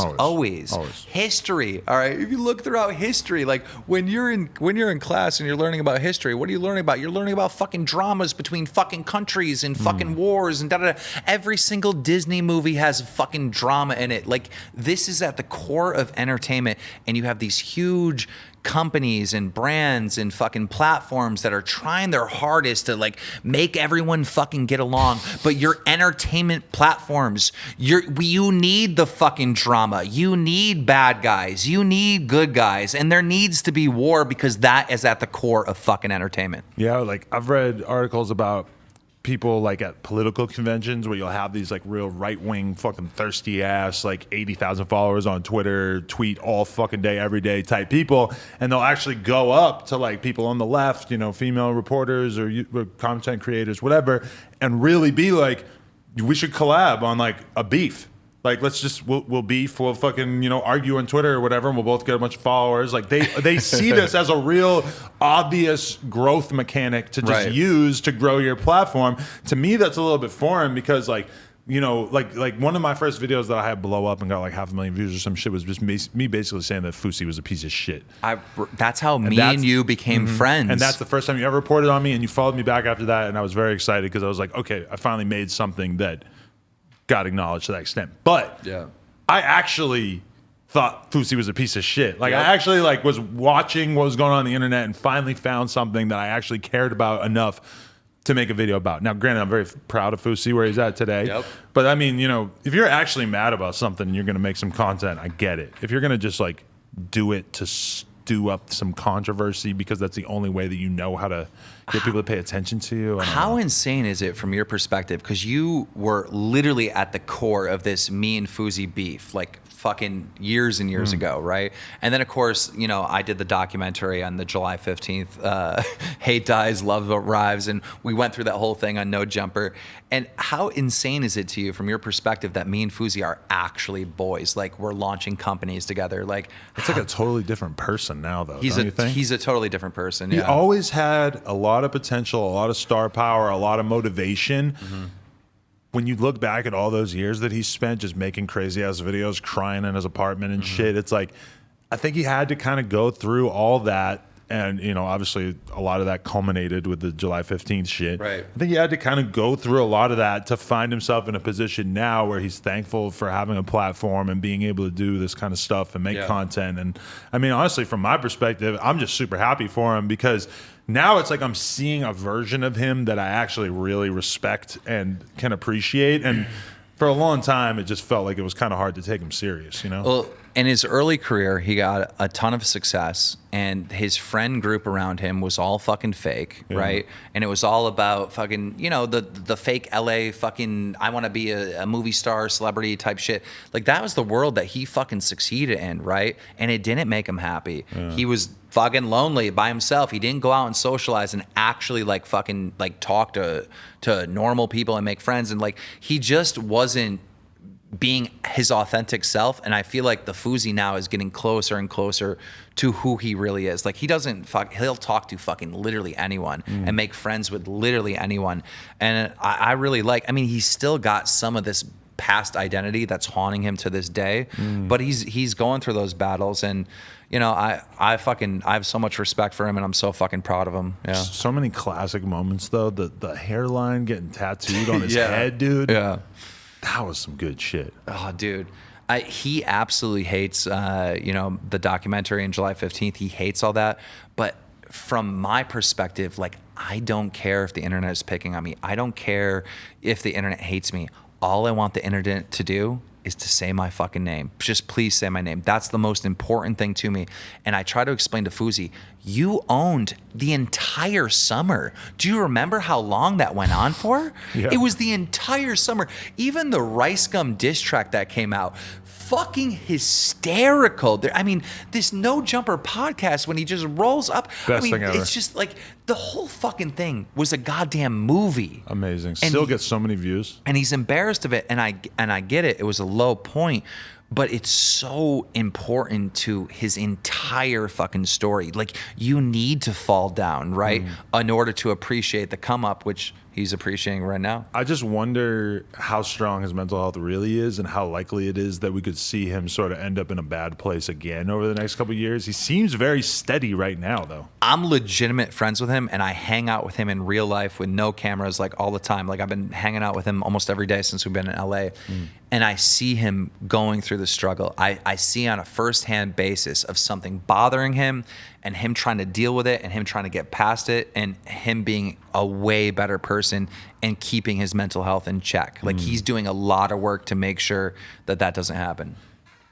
History. All right. If you look throughout history, like when you're in class and you're learning about history, what are you learning about? You're learning about fucking dramas between fucking countries and fucking wars and da-da-da. Every single Disney movie has fucking drama in it. Like, this is at the core of entertainment, and you have these huge companies and brands and fucking platforms that are trying their hardest to like make everyone fucking get along. But your entertainment platforms, you need the fucking drama. You need bad guys. You need good guys. And there needs to be war, because that is at the core of fucking entertainment. Yeah, like I've read articles about people like at political conventions where you'll have these like real right-wing fucking thirsty ass like 80,000 followers on Twitter, tweet all fucking day, every day type people, and they'll actually go up to like people on the left, female reporters or content creators, whatever, and really be like, we should collab on like a beef. Like, we'll beef, we'll fucking, argue on Twitter or whatever, and we'll both get a bunch of followers. Like, they see this as a real obvious growth mechanic to just use to grow your platform. To me, that's a little bit foreign, because like, like one of my first videos that I had blow up and got like 500,000 views or some shit was just me basically saying that Fousey was a piece of shit. That's how me and you became friends. And that's the first time you ever reported on me, and you followed me back after that, and I was very excited because I was like, okay, I finally made something that got acknowledged to that extent. But I actually thought Fousey was a piece of shit. Like, I actually like was watching what was going on the internet and finally found something that I actually cared about enough to make a video about. Now, granted, I'm very proud of Fousey where he's at today. But I mean, if you're actually mad about something and you're going to make some content, I get it. If you're going to just like do it to stew up some controversy because that's the only way that you know how to get people to pay attention to you. How insane is it from your perspective? Because you were literally at the core of this me and Fousey beef, like fucking years and years ago, right? And then, of course, I did the documentary on the July 15th, Hate Dies, Love Arrives, and we went through that whole thing on No Jumper. And how insane is it to you from your perspective that me and Fousey are actually boys? Like, we're launching companies together. Like, it's like a totally different person now, though. He's a totally different person. He always had a lot of potential, a lot of star power, a lot of motivation. When you look back at all those years that he spent just making crazy ass videos, crying in his apartment and shit, it's like, I think he had to kind of go through all that. And, obviously a lot of that culminated with the July 15th shit. Right. I think he had to kind of go through a lot of that to find himself in a position now where he's thankful for having a platform and being able to do this kind of stuff and make content. And I mean, honestly, from my perspective, I'm just super happy for him, because now it's like I'm seeing a version of him that I actually really respect and can appreciate. And for a long time, it just felt like it was kind of hard to take him serious, Well, in his early career, he got a ton of success, and his friend group around him was all fucking fake, right? And it was all about fucking, you know, the fake LA fucking, I want to be a movie star, celebrity type shit. Like, that was the world that he fucking succeeded in, right? And it didn't make him happy. He was fucking lonely by himself. He didn't go out and socialize and actually like fucking like talk to normal people and make friends. And like, he just wasn't being his authentic self. And I feel like the Fousey now is getting closer and closer to who he really is. Like, he doesn't he'll talk to fucking literally anyone and make friends with literally anyone. And I really like, I mean, he's still got some of this past identity that's haunting him to this day, but he's going through those battles. And you know, I have so much respect for him, and I'm so fucking proud of him. Yeah. So many classic moments though. The hairline getting tattooed on his head, dude. Yeah. That was some good shit. Oh, dude. He absolutely hates, you know, the documentary on July 15th. He hates all that. But from my perspective, like, I don't care if the internet is picking on me. I don't care if the internet hates me. All I want the internet to do is to say my fucking name. Just please say my name. That's the most important thing to me. And I try to explain to Fousey, you owned the entire summer. Do you remember how long that went on for? Yeah. It was the entire summer. Even the Rice Gum diss track that came out, fucking hysterical. I mean, this No Jumper podcast, when he just rolls up, Best I mean, thing ever. it's just like the whole fucking thing was a goddamn movie. Amazing. And Still gets so many views. And he's embarrassed of it, and I get it. It was a low point, but it's so important to his entire fucking story. Like, you need to fall down, right, in order to appreciate the come up, which he's appreciating right now. I just wonder how strong his mental health really is, and how likely it is that we could see him sort of end up in a bad place again over the next couple of years. He seems very steady right now, though. I'm legitimate friends with him, and I hang out with him in real life with no cameras, like, all the time. Like, I've been hanging out with him almost every day since we've been in LA. And I see him going through the struggle. I see on a firsthand basis of something bothering him, and him trying to deal with it, and him trying to get past it, and him being a way better person and keeping his mental health in check. Like, he's doing a lot of work to make sure that that doesn't happen.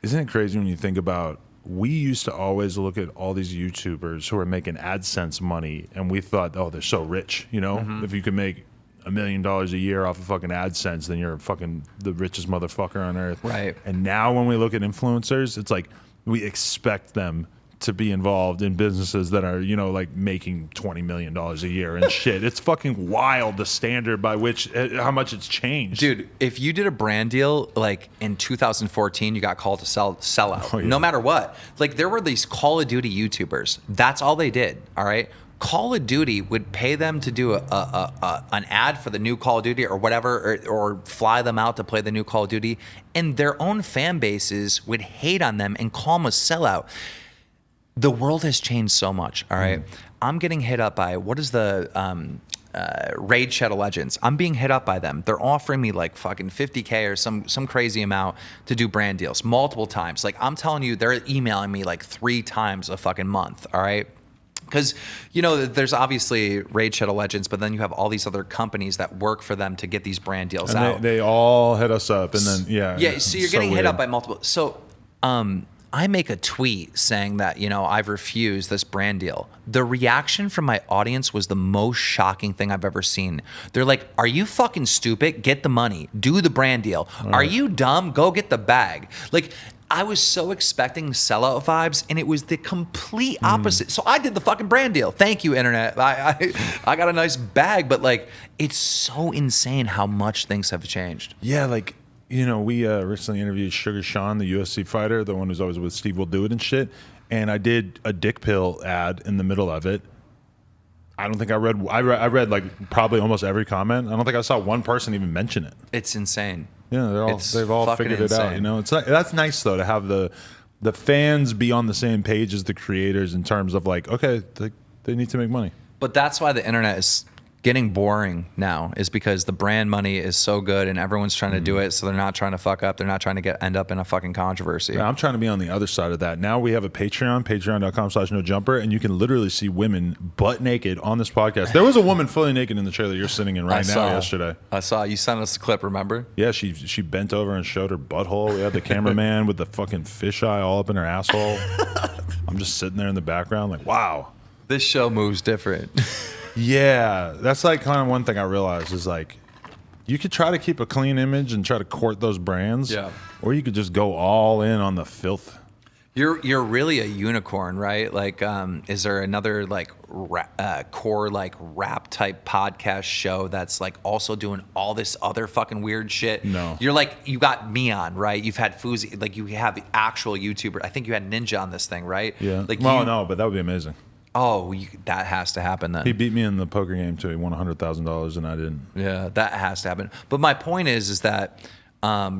Isn't it crazy when you think about, we used to always look at all these YouTubers who are making AdSense money, and we thought, oh, they're so rich, you know? If you could make $1 million a year off of fucking AdSense, then you're fucking the richest motherfucker on earth. Right. And now when we look at influencers, it's like we expect them to be involved in businesses that are, you know, like making $20 million a year and shit. It's fucking wild, the standard by which, how much it's changed. Dude, if you did a brand deal like in 2014, you got called to sell out. Oh, yeah. No matter what. Like, there were these Call of Duty YouTubers. That's all they did, all right? Call of Duty would pay them to do an ad for the new Call of Duty or whatever, or fly them out to play the new Call of Duty, and their own fan bases would hate on them and call them a sellout. The world has changed so much, all right? I'm getting hit up by, what is the Raid Shadow Legends? I'm being hit up by them. They're offering me like fucking $50K or some crazy amount to do brand deals multiple times. Like, I'm telling you, they're emailing me like 3 times a fucking month, all right? Because, you know, there's obviously Raid Shadow Legends, but then you have all these other companies that work for them to get these brand deals and out. They all hit us up, and then, Yeah, so you're getting hit up by multiple. So I make a tweet saying that, you know, I've refused this brand deal. The reaction from my audience was the most shocking thing I've ever seen. They're like, are you fucking stupid? Get the money. Do the brand deal. Are you dumb? Go get the bag. Like, I was so expecting sellout vibes, and it was the complete opposite. So I did the fucking brand deal. Thank you, internet. I got a nice bag, but like, it's so insane how much things have changed. Yeah, like, you know, we recently interviewed Sugar Sean, the UFC fighter, the one who's always with Steve Will Do It and shit. And I did a dick pill ad in the middle of it. I don't think I read like probably almost every comment. I don't think I saw one person even mention it. It's insane. Yeah, they've all figured it out. You know, it's like, that's nice though, to have the fans be on the same page as the creators in terms of like, okay, they need to make money. But that's why the internet is getting boring now is because the brand money is so good and everyone's trying to do it, so they're not trying to fuck up. They're not trying to end up in a fucking controversy. Yeah, I'm trying to be on the other side of that. Now we have a Patreon, patreon.com/nojumper, and you can literally see women butt naked on this podcast. There was a woman fully naked in the chair that you're sitting in right now yesterday. I saw. You sent us a clip, remember? Yeah, she bent over and showed her butthole. We had the cameraman with the fucking fisheye all up in her asshole. I'm just sitting there in the background like, wow. This show moves different. Yeah, that's like kind of one thing I realized is like, you could try to keep a clean image and try to court those brands, yeah, or you could just go all in on the filth. You're really a unicorn, right? Like, is there another like core like rap type podcast show that's like also doing all this other fucking weird shit? No. You're like, you got me on, right? You've had Fuzi, like you have the actual YouTuber. I think you had Ninja on this thing, right? Yeah. Like, well, no, but that would be amazing. Oh, that has to happen then. He beat me in the poker game too. He won $100,000 and I didn't. Yeah, that has to happen. But my point is that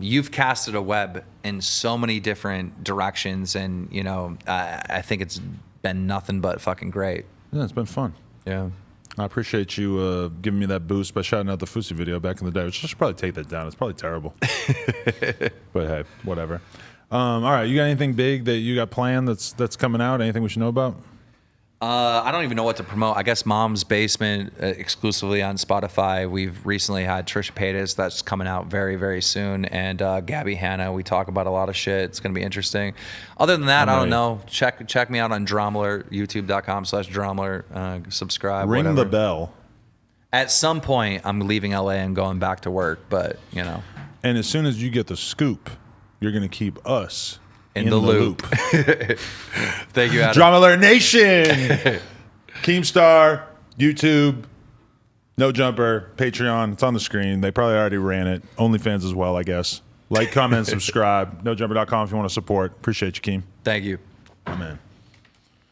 you've casted a web in so many different directions, and you know, I think it's been nothing but fucking great. Yeah, it's been fun. Yeah. I appreciate you giving me that boost by shouting out the Fusi video back in the day. I should probably take that down. It's probably terrible. But hey, whatever. All right, you got anything big that you got planned that's coming out? Anything we should know about? I don't even know what to promote. I guess Mom's Basement exclusively on Spotify. We've recently had Trisha Paytas that's coming out very, very soon, and Gabby Hanna. We talk about a lot of shit. It's gonna be interesting. Other than that, I don't know. Check me out on Dromler, youtube.com/Dromler. Subscribe. Ring whatever. the bell. At some point, I'm leaving LA and going back to work, but you know. And as soon as you get the scoop, you're gonna keep us in the loop. Thank you, Adam. Drama Alert Nation. Keemstar, YouTube, No Jumper, Patreon. It's on the screen. They probably already ran it. OnlyFans as well, I guess. Like, comment, subscribe. NoJumper.com if you want to support. Appreciate you, Keem. Thank you. My man.